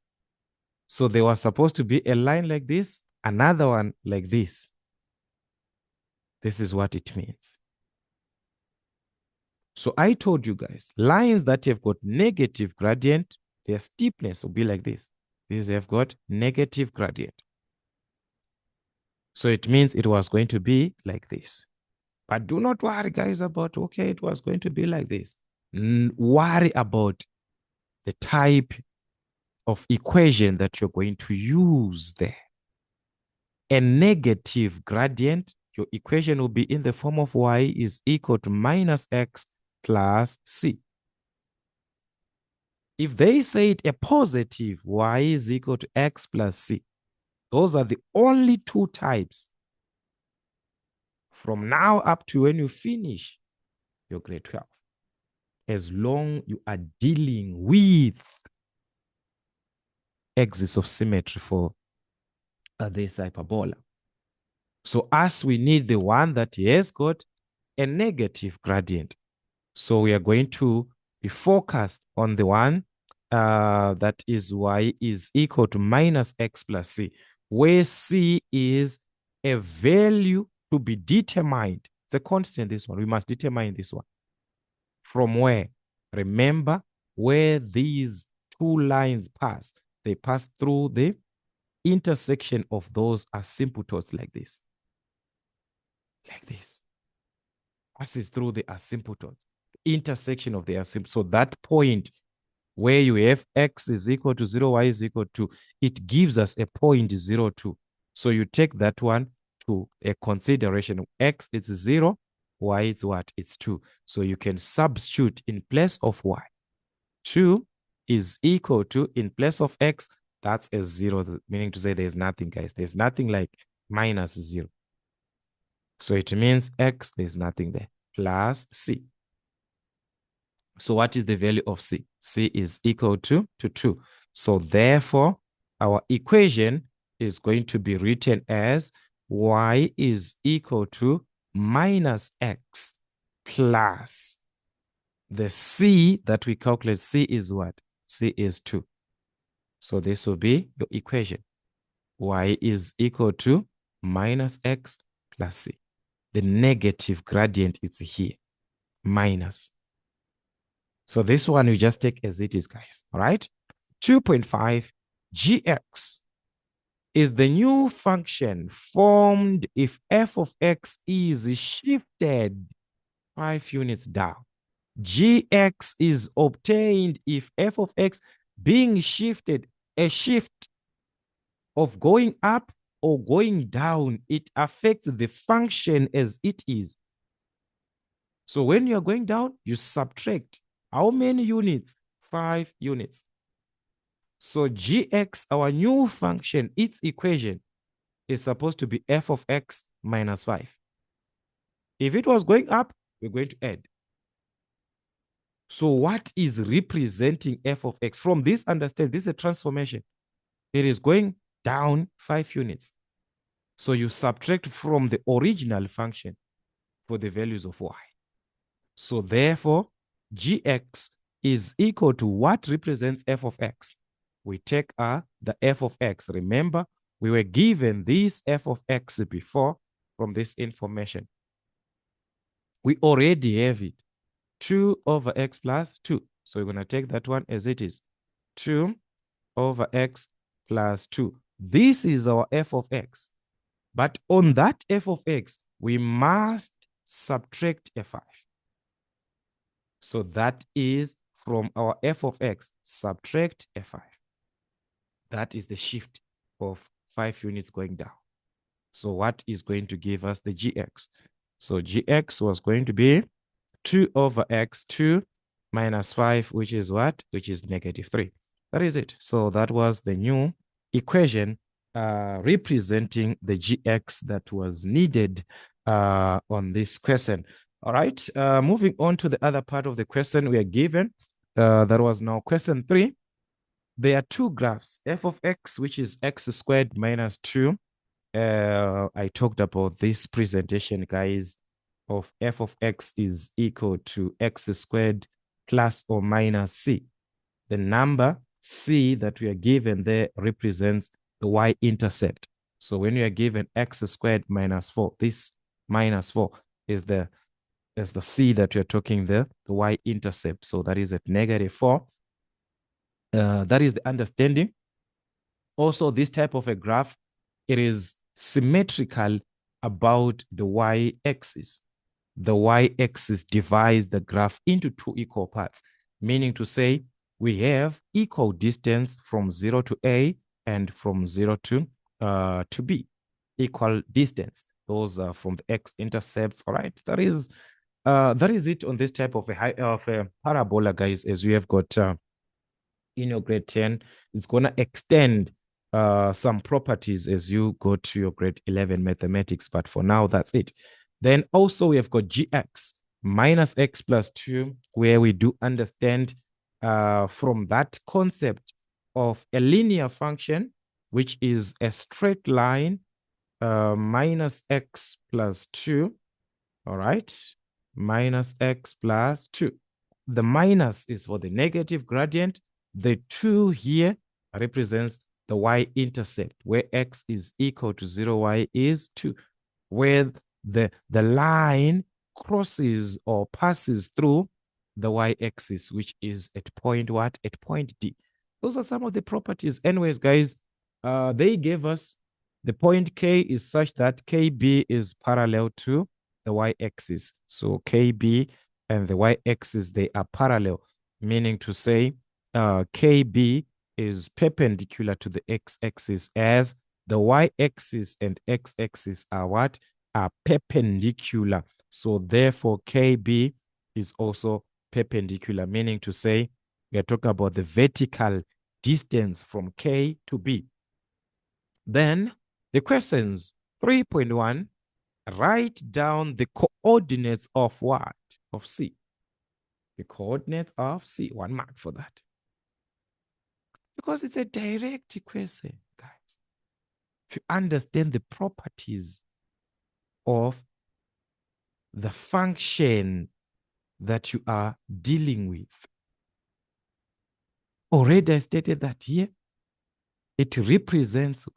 Speaker 1: So there was supposed to be a line like this, another one like this. This is what it means. So I told you guys, lines that have got negative gradient, their steepness will be like this. These have got negative gradient. So it means it was going to be like this. But do not worry, guys, about, okay, it was going to be like this. Worry about the type of equation that you're going to use there. A negative gradient, your equation will be in the form of y is equal to minus x plus c. If they said a positive, y is equal to x plus c. Those are the only two types from now up to when you finish your grade 12. As long you are dealing with axis of symmetry for this hyperbola. So as we need the one that has got a negative gradient. So we are going to be focused on the one that is y is equal to minus x plus c, where c is a value to be determined. It's a constant, this one. We must determine this one. From where? Remember, where these two lines pass, they pass through the intersection of those asymptotes like this. Like this. Passes through the asymptotes. Intersection of the asymptotes. So that point where you have x is equal to 0, y is equal to, it gives us a point 0, 2. So you take that one to a consideration. X is 0, y is what? It's 2. So you can substitute in place of y. 2 is equal to, in place of x, that's a 0, meaning to say there's nothing, guys. There's nothing like minus 0. So it means x, there's nothing there, plus c. So what is the value of C? C is equal to 2. So therefore, our equation is going to be written as y is equal to minus x plus the C that we calculate. C is what? C is 2. So this will be your equation. Y is equal to minus x plus C. The negative gradient is here, minus. So this one you just take as it is, guys. All right. 2.5 gx is the new function formed if f of x is shifted 5 units down. Gx is obtained if f of x being shifted, a shift of going up or going down, it affects the function as it is. So when you're going down, you subtract how many units? 5 units. So gx, our new function, its equation is supposed to be f of x minus 5. If it was going up, we're going to add. So what is representing f of x? From this, understand, this is a transformation. It is going down 5 units. So you subtract from the original function for the values of y. So therefore, gx is equal to what represents f of x? We take the f of x. Remember, we were given this f of x before from this information. We already have it. 2 over x plus 2. So we're going to take that one as it is. 2 over x plus 2. This is our f of x. But on that f of x, we must subtract a 5. So that is from our f of x, subtract a 5. That is the shift of 5 units going down. So what is going to give us the gx? So gx was going to be 2 over x, 2 minus 5, which is what? Which is negative 3. That is it. So that was the new equation representing the gx that was needed on this question. All right. Moving on to the other part of the question we are given. That was now question 3. There are two graphs, f of x, which is x squared minus 2. I talked about this presentation, guys, of f of x is equal to x squared plus or minus c. The number c that we are given there represents the y-intercept. So when you are given x squared minus 4, this minus 4 is the c that we are talking there, the y-intercept. So that is at negative 4. That is the understanding. Also, this type of a graph, it is symmetrical about the y-axis. The y-axis divides the graph into 2 equal parts, meaning to say we have equal distance from 0 to A and from 0 to B. Equal distance. Those are from the x-intercepts. All right, that is it on this type of a parabola, guys. As we have got in your grade 10, it's gonna extend some properties as you go to your grade 11 mathematics. But for now, that's it. Then also we have got gx minus x plus 2, where we do understand from that concept of a linear function, which is a straight line minus x plus 2. All right, minus x plus 2. The minus is for the negative gradient. The 2 here represents the y-intercept, where x is equal to 0, y is 2, where the line crosses or passes through the y-axis, which is at point what? At point D. Those are some of the properties. Anyways, guys, they gave us the point K is such that KB is parallel to the y-axis. So KB and the y-axis, they are parallel, meaning to say KB is perpendicular to the x-axis, as the y-axis and x-axis are what? Are perpendicular. So therefore, KB is also perpendicular, meaning to say we are talking about the vertical distance from K to B. Then the questions 3.1, write down the coordinates of what? Of C. The coordinates of C. 1 mark for that. Because it's a direct equation, guys. If you understand the properties of the function that you are dealing with. Already I stated that here. It represents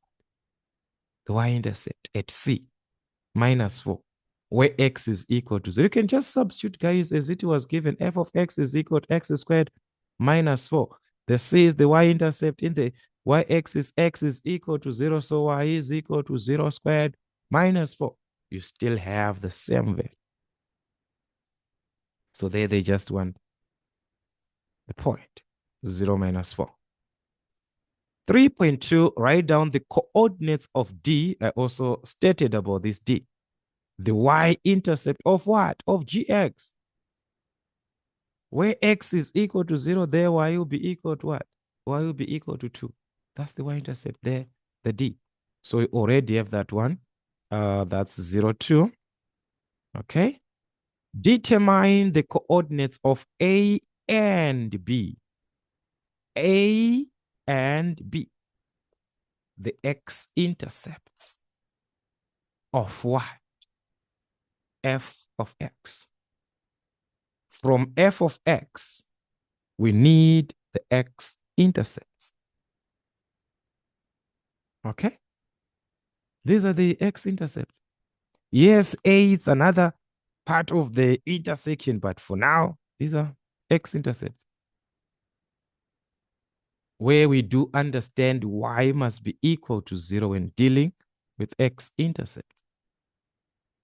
Speaker 1: the y-intercept at C, -4, where x is equal to 0. You can just substitute, guys, as it was given. F of x is equal to x squared -4. The C is the y-intercept in the y-axis. X is equal to 0, so y is equal to 0 squared -4. You still have the same value. So there they just want the point, 0 - 4. 3.2, write down the coordinates of D. I also stated about this D. The y-intercept of what? Of gx. Where x is equal to 0, there y will be equal to what? Y will be equal to 2. That's the y-intercept there, the D. So we already have that one. That's 0, 2. Okay. Determine the coordinates of A and B. A and B. The x-intercepts of what? F of x. From f of x, we need the x-intercepts. Okay? These are the x-intercepts. Yes, A is another part of the intersection, but for now, these are x-intercepts. Where we do understand y must be equal to 0 when dealing with x-intercepts.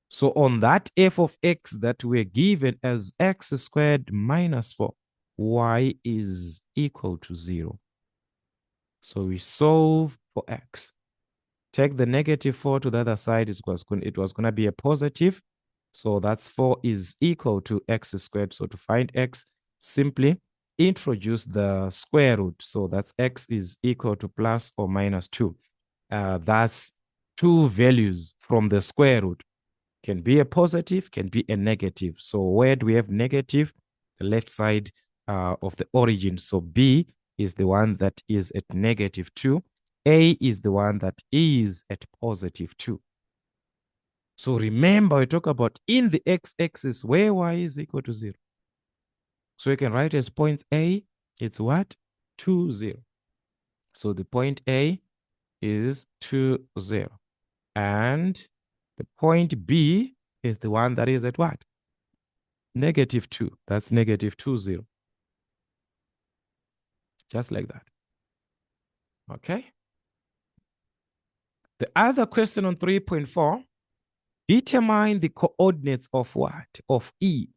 Speaker 1: So on that f of x that we're given as x squared -4, y is equal to 0. So we solve for x. Take the -4 to the other side. It was going to be a positive. So that's 4 is equal to x squared. So to find x, simply introduce the square root. So that's x is equal to plus or -2. That's two values from the square root. Can be a positive, can be a negative. So where do we have negative? The left side of the origin. So B is the one that is at -2. A is the one that is at +2. So remember, we talk about in the x-axis where y is equal to 0. So we can write as point A, it's what? 2, 0. So the point A is 2, 0. And the point B is the one that is at what? -2. That's -2, 0. Just like that. Okay. The other question on 3.4, determine the coordinates of what? Of E.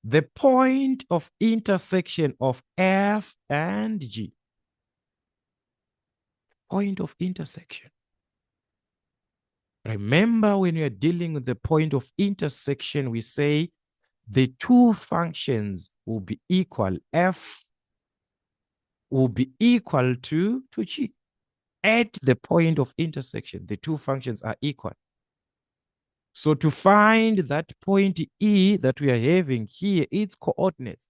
Speaker 1: The point of intersection of F and G. Point of intersection. Remember, when you're dealing with the point of intersection, we say the two functions will be equal. F will be equal to G. At the point of intersection, the two functions are equal. So to find that point E that we are having here, its coordinates,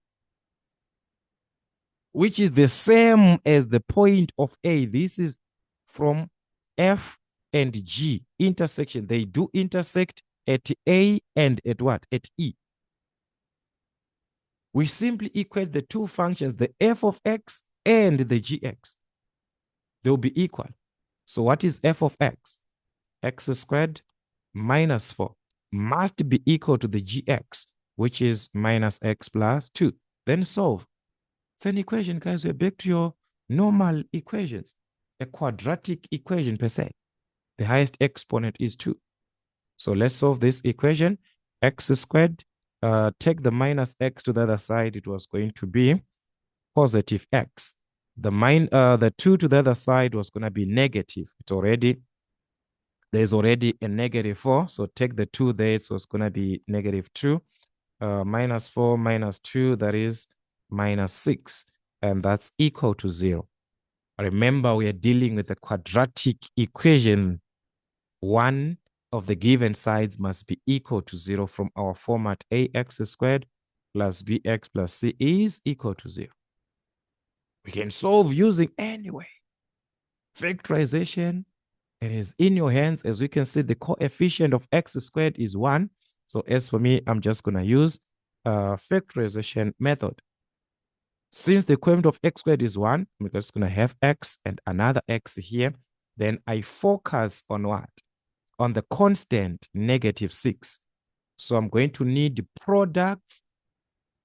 Speaker 1: which is the same as the point of A. This is from F and G intersection. They do intersect at A and at what? At E. We simply equate the two functions, the f of x and the gx. They'll be equal. So what is f of x? X squared -4 must be equal to the gx, which is -x plus 2. Then solve. It's an equation, guys. We're back to your normal equations. A quadratic equation per se. The highest exponent is 2. So let's solve this equation. X squared, take the -x to the other side. It was going to be positive x. The 2 to the other side was going to be negative. There's already a -4. So take the 2 there. So it's going to be -2. -4 minus 2, that is -6. And that's equal to 0. Remember, we are dealing with a quadratic equation. One of the given sides must be equal to 0 from our format ax squared plus bx plus c is equal to 0. We can solve using any way. Factorization, it is in your hands. As we can see, the coefficient of x squared is 1. So as for me, I'm just going to use factorization method. Since the coefficient of x squared is 1, I'm just going to have x and another x here. Then I focus on what? On the constant -6. So I'm going to need products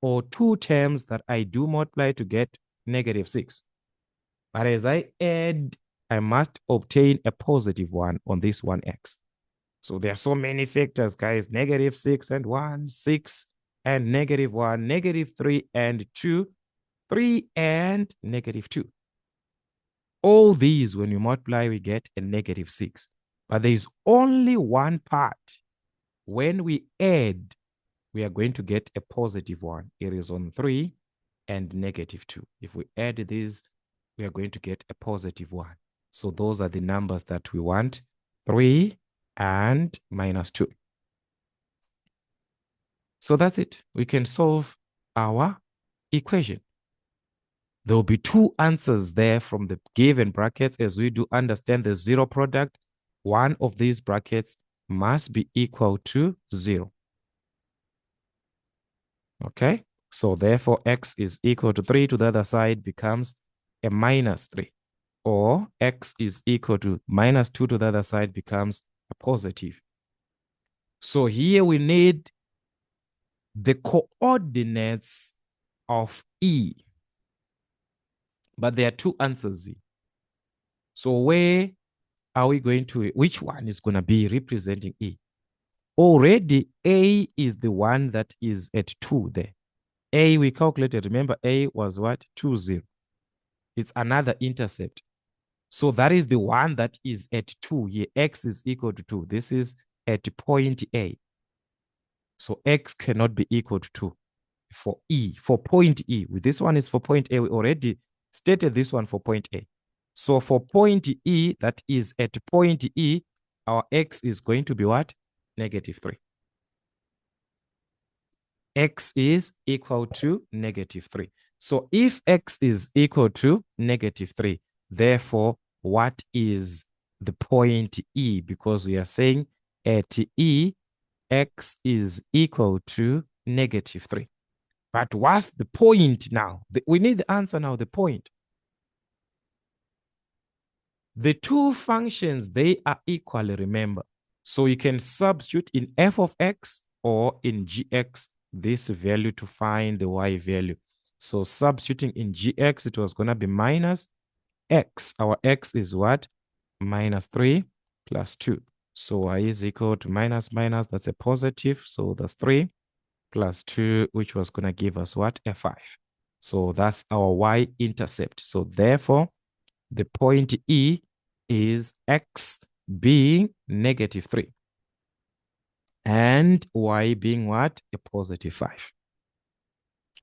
Speaker 1: or two terms that I do multiply to get -6. But as I add, I must obtain a positive one on this 1x. So there are so many factors, guys. -6 and 1, 6 and -1, -3 and 2, 3 and -2. All these, when you multiply, we get a -6. But there is only one part. When we add, we are going to get a positive one. It is on 3 and -2. If we add these, we are going to get a positive one. So those are the numbers that we want, 3 and -2. So that's it. We can solve our equation. There will be two answers there from the given brackets. As we do understand the zero product, one of these brackets must be equal to 0. Okay, so therefore x is equal to 3 to the other side becomes a -3. Or x is equal to -2 to the other side becomes a positive. So here we need the coordinates of E. But there are two answers. So where are we going to, which one is going to be representing E? Already A is the one that is at 2 there. A we calculated, remember A was what? 2, 0. It's another intercept. So that is the one that is at 2 here. X is equal to 2. This is at point A. So X cannot be equal to 2 for E, for point E. This one is for point A. We already stated this one for point A. So for point E, that is at point E, our X is going to be what? -3. X is equal to -3. So if X is equal to -3, therefore, what is the point E? Because we are saying at E, X is equal to -3. But what's the point now? We need the answer now, the point. The two functions, they are equal, remember. So you can substitute in f of x or in gx this value to find the y value. So substituting in gx, it was going to be minus x. Our x is what? -3 plus 2. So y is equal to minus, that's a positive. So that's 3 plus 2, which was going to give us what? A 5. So that's our y-intercept. So therefore, the point E is x being -3 and y being what? A +5.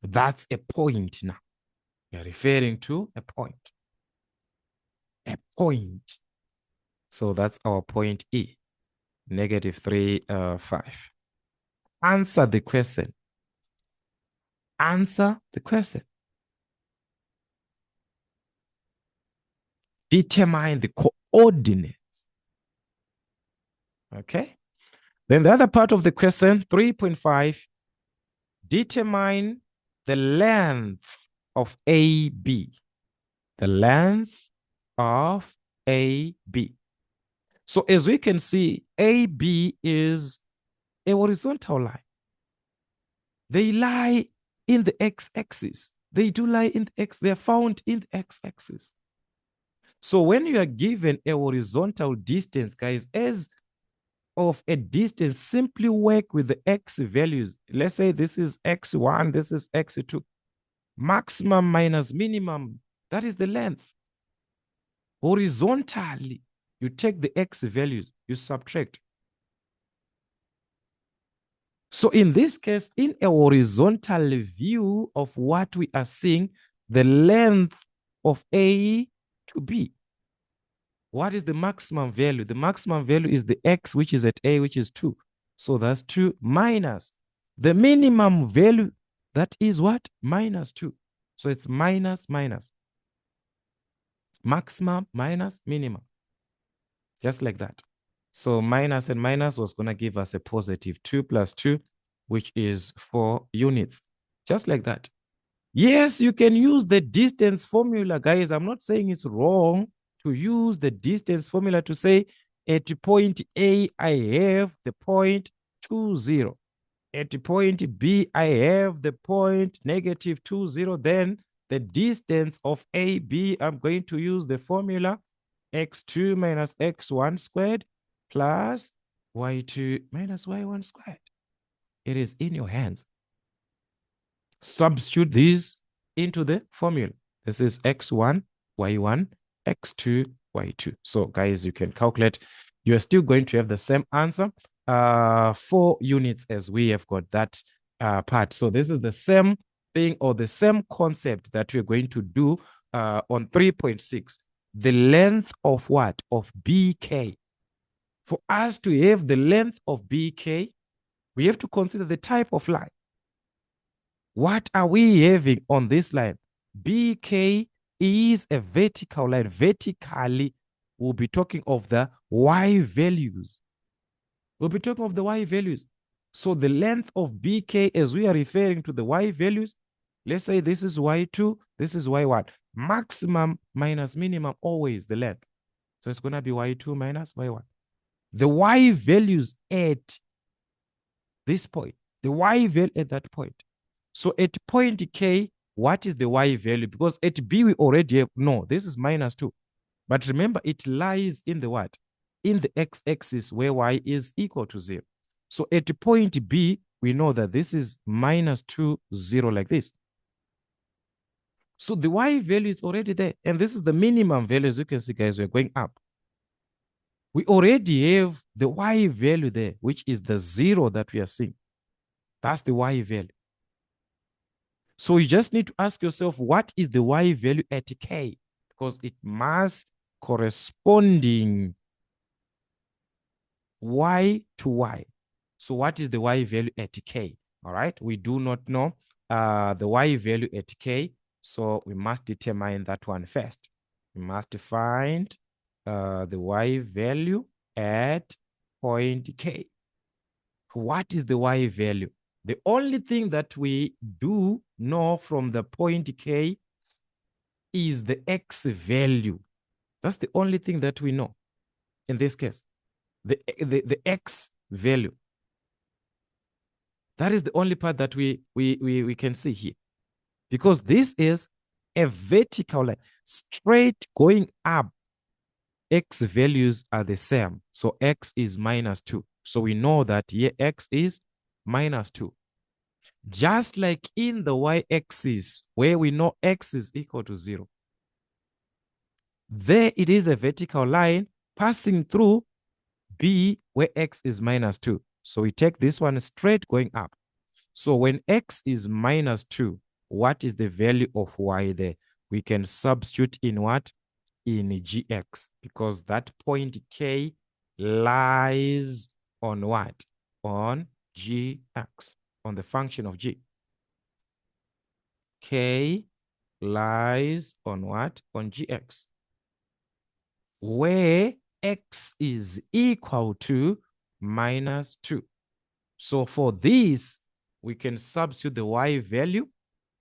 Speaker 1: That's a point now. We're referring to a point. A point. So that's our point E, -3, 5. Answer the question. Answer the question. Determine the coordinates. Okay. Then the other part of the question, 3.5, determine the length of AB. The length of AB. So as we can see, AB is a horizontal line. They lie in the x-axis. They do lie in the x. They are found in the x-axis. So when you are given a horizontal distance, guys, as of a distance, simply work with the x values. Let's say this is x1, this is x2. Maximum minus minimum, that is the length. Horizontally, you take the x values, you subtract. So in this case, in a horizontal view of what we are seeing, the length of A to B. What is the maximum value? The maximum value is the x, which is at A, which is 2. So that's 2 minus the minimum value That is what? Minus 2. So it's minus, minus. Maximum minus minimum. Just like that. So minus and minus was going to give us a positive 2 plus 2, which is 4 units. Just like that. Yes, you can use the distance formula, guys. I'm not saying it's wrong to use the distance formula to say at point A, I have the point 20. At point B, I have the point negative 20. Then the distance of AB, I'm going to use the formula x2 minus x1 squared plus y2 minus y1 squared. It is in your hands. Substitute these into the formula. This is x1, y1, x2, y2. So guys, you can calculate. You're still going to have the same answer. 4 units as we have got that part. So this is the same thing or the same concept that we're going to do on 3.6. The length of what? Of BK. For us to have the length of BK, we have to consider the type of line. What are we having on this line? BK is a vertical line. Vertically, we'll be talking of the y values. We'll be talking of the y values. So the length of BK, as we are referring to the y values, let's say this is y2, this is y1. Maximum minus minimum, always the length. So it's going to be y2 minus y1. The y values at this point, the y value at that point. So at point K, what is the y value? Because at B, we already have, no, this is minus 2. But remember, it lies in the what? In the x-axis where y is equal to 0. So at point B, we know that this is minus 2, 0 like this. So the y value is already there. And this is the minimum value. As you can see, guys, we're going up. We already have the y value there, which is the 0 that we are seeing. That's the y value. So you just need to ask yourself, what is the y value at K? Because it must corresponding y to y. So what is the y value at K? All right, we do not know the y value at K. So we must determine that one first. We must find the y value at point K. What is the y value? The only thing that we do know from the point K is the x value. That's the only thing that we know in this case. The x value. That is the only part that we can see here. Because this is a vertical line, straight going up. X values are the same. So x is minus 2. So we know that here x is minus 2. Just like in the y-axis, where we know x is equal to 0. There it is a vertical line passing through B, where x is minus 2. So we take this one straight going up. So when x is minus 2, what is the value of y there? We can substitute in what? In gx, because that point K lies on what? On gx, on the function of g. K lies on what? On gx, where x is equal to minus 2. So for this, we can substitute the y value,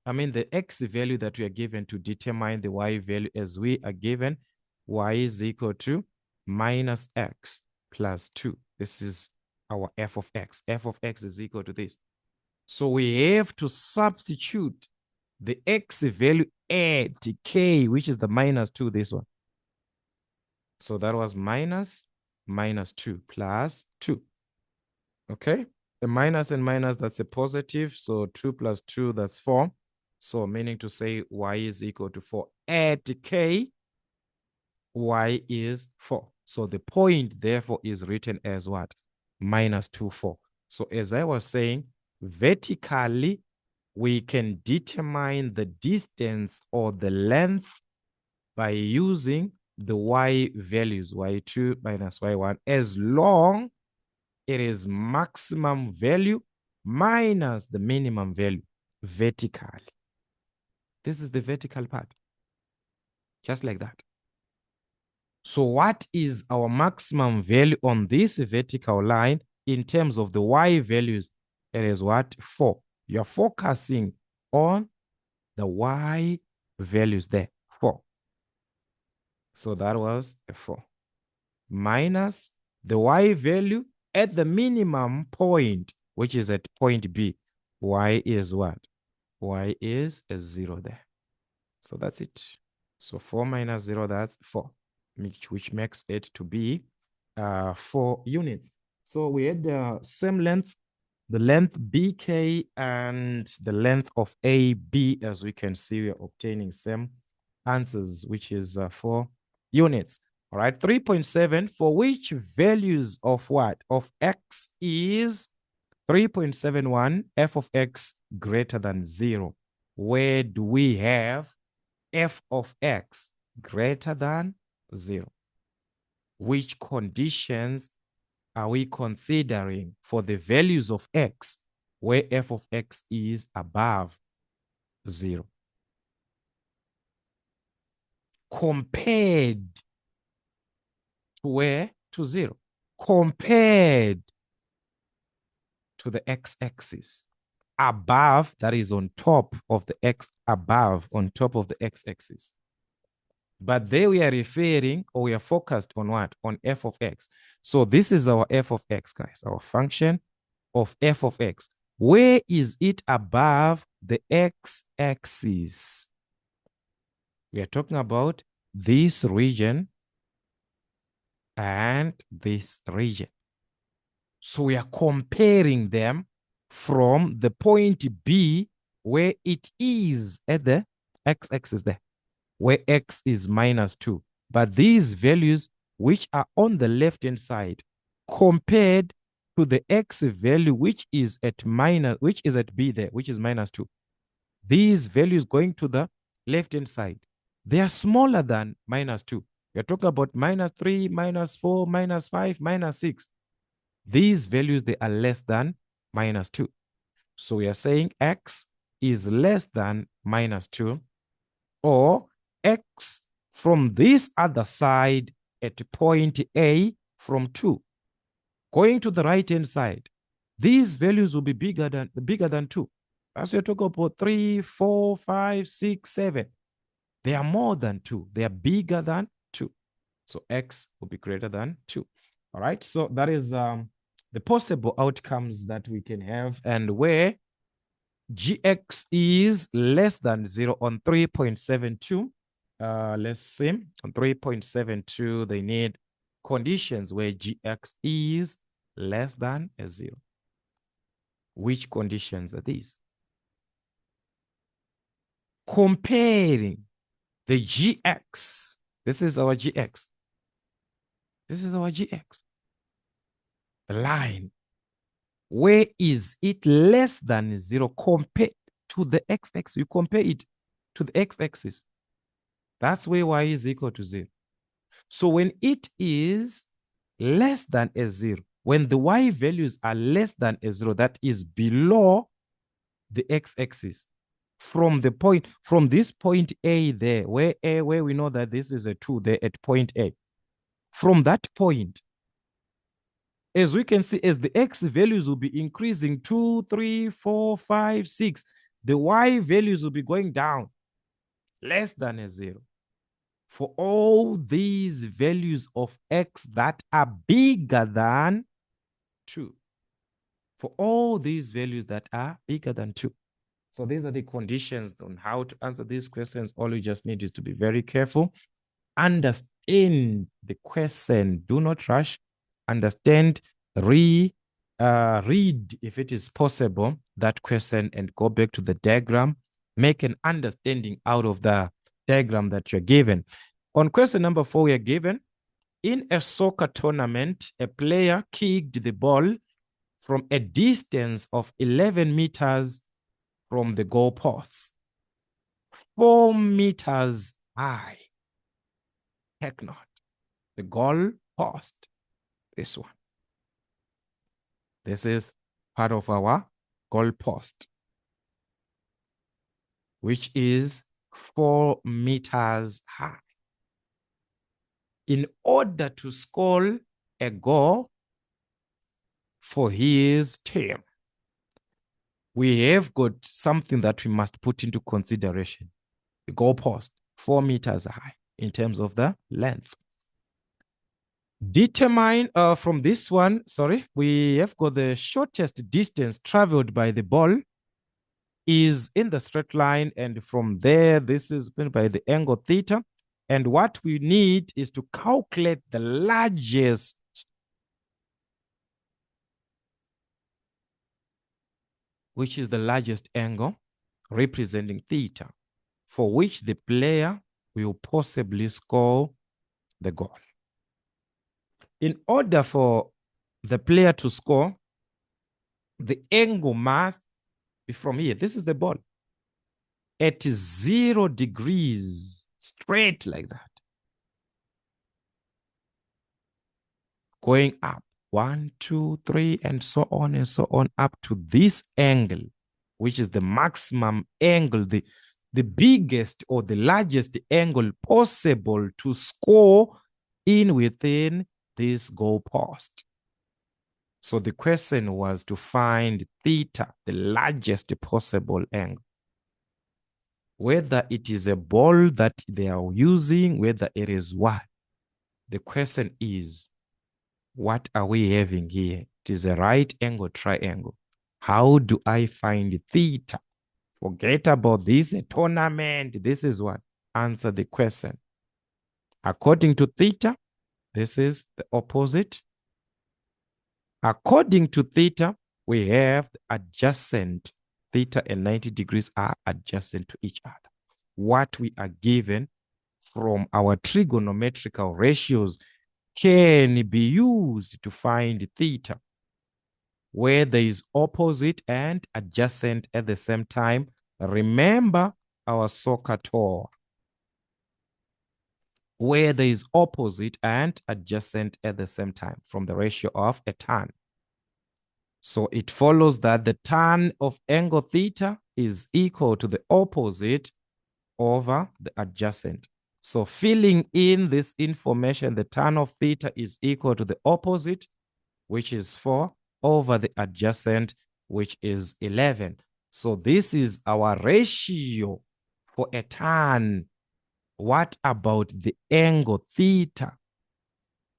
Speaker 1: the x value that we are given to determine the y value, as we are given y is equal to minus x plus 2. This is our f of x. F of x is equal to this. So we have to substitute the x value at K, which is the minus 2, this one. So that was minus 2 plus 2. Okay? A minus and minus, that's a positive. So 2 plus 2, that's 4. So meaning to say y is equal to 4. At K, y is 4. So the point, therefore, is written as what? Minus 2, 4. So as I was saying, vertically, we can determine the distance or the length by using the y values, y2 minus y1, as long it is maximum value minus the minimum value. vertically. This is the vertical part, just like that. So what is our maximum value on this vertical line in terms of the y values? It is what? 4. You're focusing on the y values there, 4. So that was a 4. Minus the y value at the minimum point, which is at point B. Y is what? Y is a 0 there. So that's it. So 4 minus 0, that's 4, which makes it to be 4 units. So we had the same length, the length BK and the length of AB. As we can see, we are obtaining same answers, which is 4 units. All right, 3.7, for which values of what? Of x is 3.71, f of x greater than 0. Where do we have f of x greater than 0? Which conditions are we considering for the values of x where f of x is above 0? Compared to where? To 0. Compared to the x-axis. Above, that is on top of the x, above, on top of the x-axis. But there we are referring, or we are focused on what? On f of x. So this is our f of x, guys, our function of f of x. Where is it above the x-axis? We are talking about this region and this region. So we are comparing them from the point B where it is at the x-axis there, where x is minus 2. But these values which are on the left-hand side compared to the x value which is at B there, which is minus 2. These values going to the left-hand side, they are smaller than minus 2. We're talking about minus 3, minus 4, minus 5, minus 6. These values, they are less than minus 2. So we are saying x is less than minus 2, or x from this other side at point A from 2. Going to the right-hand side, these values will be bigger than 2. As we're talking about 3, 4, 5, 6, 7. They are more than 2. They are bigger than 2. So x will be greater than 2. All right. So that is the possible outcomes that we can have, and where gx is less than 0 on 3.72. Let's see. On 3.72, they need conditions where gx is less than a 0. Which conditions are these? Comparing the gx. This is our gx. This is our gx. The line. Where is it less than 0 compared to the x-axis? You compare it to the x-axis. That's where y is equal to 0. So when it is less than a 0, when the y values are less than a 0, that is below the x-axis, from this point A there, where we know that this is a 2 there at point A. From that point, as we can see, as the x values will be increasing 2, 3, 4, 5, 6, the y values will be going down less than a 0. For all these values of x that are bigger than 2. For all these values that are bigger than 2. So these are the conditions on how to answer these questions. All you just need is to be very careful. Understand the question. Do not rush. Understand, read, if it is possible, that question, and go back to the diagram. Make an understanding out of the diagram that you're given. On question number 4, we are given, in a soccer tournament, a player kicked the ball from a distance of 11 meters from the goalpost, 4 meters high. Heck not. The goal post, this one. This is part of our goal post. which is 4 meters high. In order to score a goal for his team, we have got something that we must put into consideration. The goalpost, 4 meters high in terms of the length. Determine from this one, we have got the shortest distance traveled by the ball is in the straight line. And from there, this is by the angle theta. And what we need is to calculate the largest angle representing theta, for which the player will possibly score the goal. In order for the player to score, the angle must be from here. This is the ball at 0 degrees, straight like that. Going up, 1, 2, 3, and so on, up to this angle, which is the maximum angle, the biggest or the largest angle possible to score in within this goalpost. So the question was to find theta, the largest possible angle. Whether it is a ball that they are using, whether it is what. The question is, what are we having here? It is a right angle triangle. How do I find theta? Forget about this, a tournament. This is what? Answer the question. According to theta, this is the opposite. According to theta, we have the adjacent. Theta and 90 degrees are adjacent to each other. What we are given from our trigonometrical ratios can be used to find theta, where there is opposite and adjacent at the same time. Remember our soccer tour, where there is opposite and adjacent at the same time from the ratio of a tan. So it follows that the tan of angle theta is equal to the opposite over the adjacent. So filling in this information, the tan of theta is equal to the opposite, which is 4, over the adjacent, which is 11. So this is our ratio for a tan. What about the angle theta?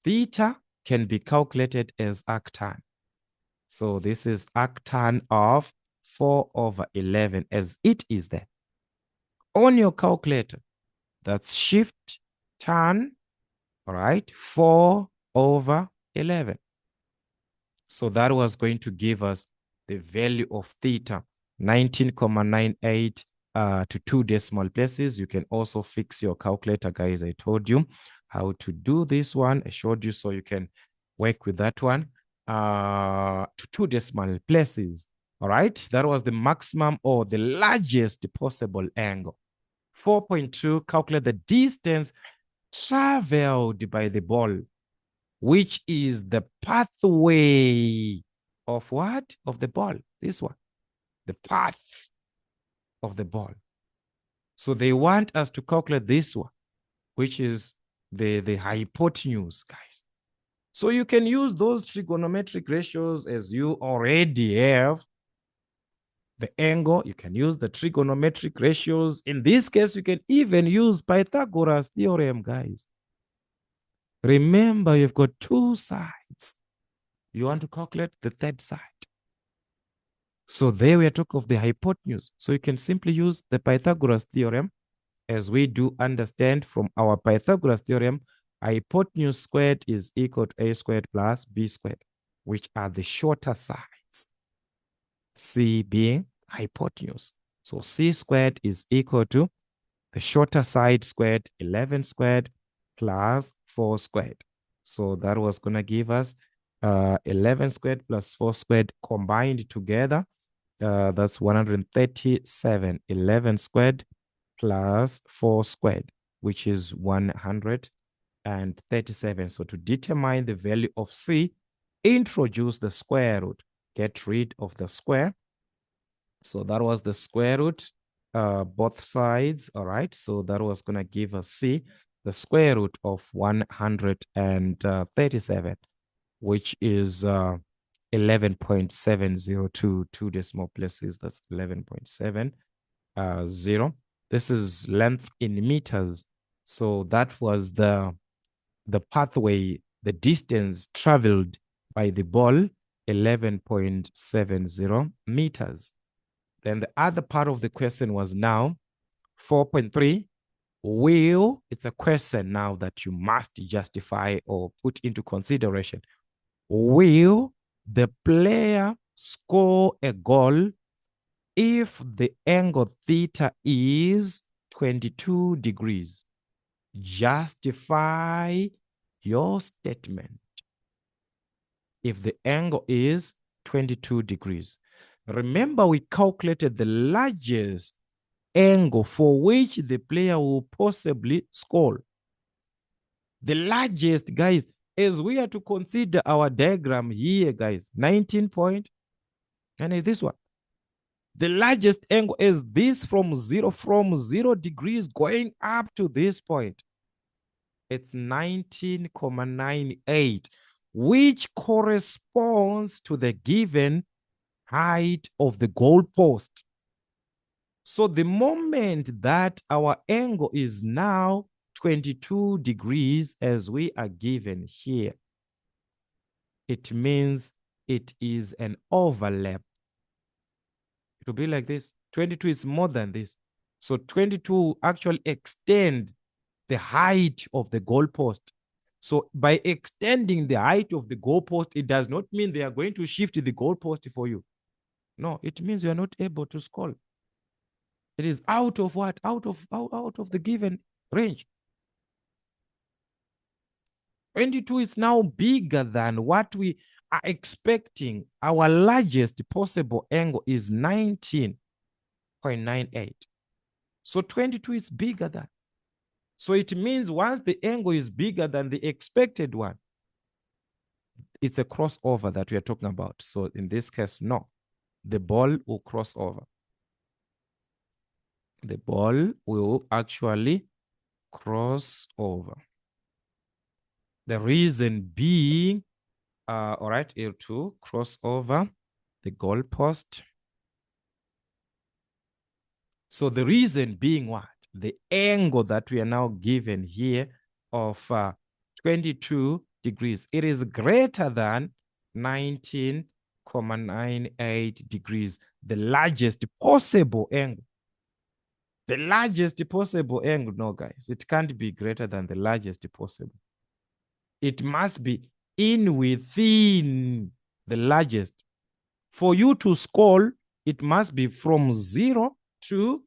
Speaker 1: Theta can be calculated as arctan. So this is arctan of 4 over 11 as it is there. On your calculator, that's shift tan, all right, 4 over 11. So that was going to give us the value of theta, 19.98 to 2 decimal places. You can also fix your calculator, guys. I told you how to do this one. I showed you so you can work with that one to 2 decimal places. All right, that was the maximum or the largest possible angle. 4.2, calculate the distance traveled by the ball, which is the pathway of what? Of the ball. This one, the path of the ball. So they want us to calculate this one, which is the hypotenuse, guys. So you can use those trigonometric ratios as you already have the angle. You can use the trigonometric ratios. In this case, you can even use Pythagoras theorem, guys. Remember, you've got 2 sides. You want to calculate the third side. So there we are talking of the hypotenuse. So you can simply use the Pythagoras theorem, as we do understand from our Pythagoras theorem, hypotenuse squared is equal to a squared plus b squared, which are the shorter sides. C being hypotenuse. So c squared is equal to the shorter side squared, 11 squared plus 4 squared. So that was going to give us 11 squared plus 4 squared combined together. That's 137. 11 squared plus 4 squared, which is 137. So to determine the value of C, introduce the square root. Get rid of the square. So that was the square root both sides. All right. So that was going to give us C, the square root of 137, which is 11.702, two decimal places. That's 11.70. This is length in meters. So that was the pathway, the distance traveled by the ball, 11.70 meters. Then the other part of the question was now 4.3. It's a question now that you must justify or put into consideration. Will the player score a goal if the angle theta is 22 degrees? Justify your statement if the angle is 22 degrees. Remember, we calculated the largest angle for which the player will possibly score. The largest, guys, as we are to consider our diagram here, guys, 19 point, and this one. The largest angle is this from 0 degrees going up to this point. It's 19.98, which corresponds to the given height of the goalpost. So the moment that our angle is now 22 degrees, as we are given here, it means it is an overlap. It will be like this. 22 is more than this. So 22 actually extend the height of the goalpost. So by extending the height of the goalpost, it does not mean they are going to shift the goalpost for you. No, it means you are not able to score. It is out of what? Out of the given range. 22 is now bigger than what we are expecting. Our largest possible angle is 19.98. So 22 is bigger than. So it means once the angle is bigger than the expected one, it's a crossover that we are talking about. So in this case, no, the ball will cross over. The ball will actually cross over. The reason being, all right, to cross over the goalpost. So the reason being what? The angle that we are now given here of 22 degrees, it is greater than 19.98 degrees, the largest possible angle. The largest possible angle, no, guys, it can't be greater than the largest possible. It must be in within the largest. For you to score, it must be from 0 to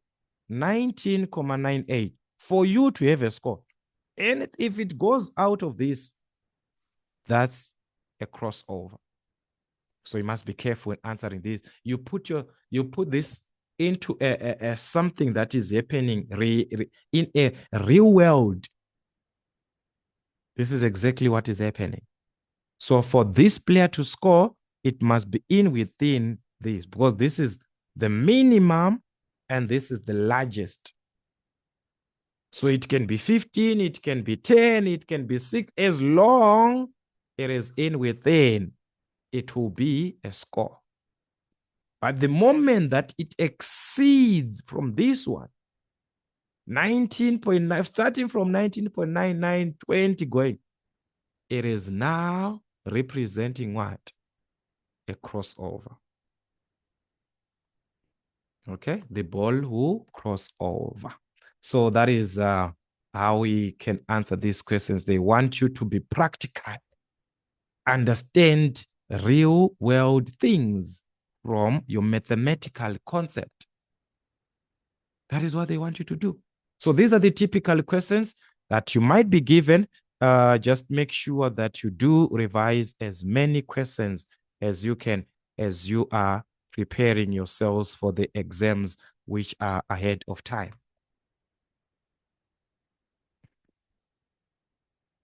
Speaker 1: 19.98 for you to have a score. And if it goes out of this, that's a crossover. So you must be careful when answering this. You put this into a something that is happening in a real world. This is exactly what is happening. So for this player to score, it must be in within this, because this is the minimum and this is the largest. So it can be 15, it can be 10, it can be 6. As long it is in within, it will be a score. But the moment that it exceeds from this one, 19.9, starting from 19.9920 going, it is now representing what? A crossover. Okay, the ball will cross over. So that is how we can answer these questions. They want you to be practical, understand real world things from your mathematical concept. That is what they want you to do. So these are the typical questions that you might be given. Just make sure that you do revise as many questions as you can as you are preparing yourselves for the exams which are ahead of time.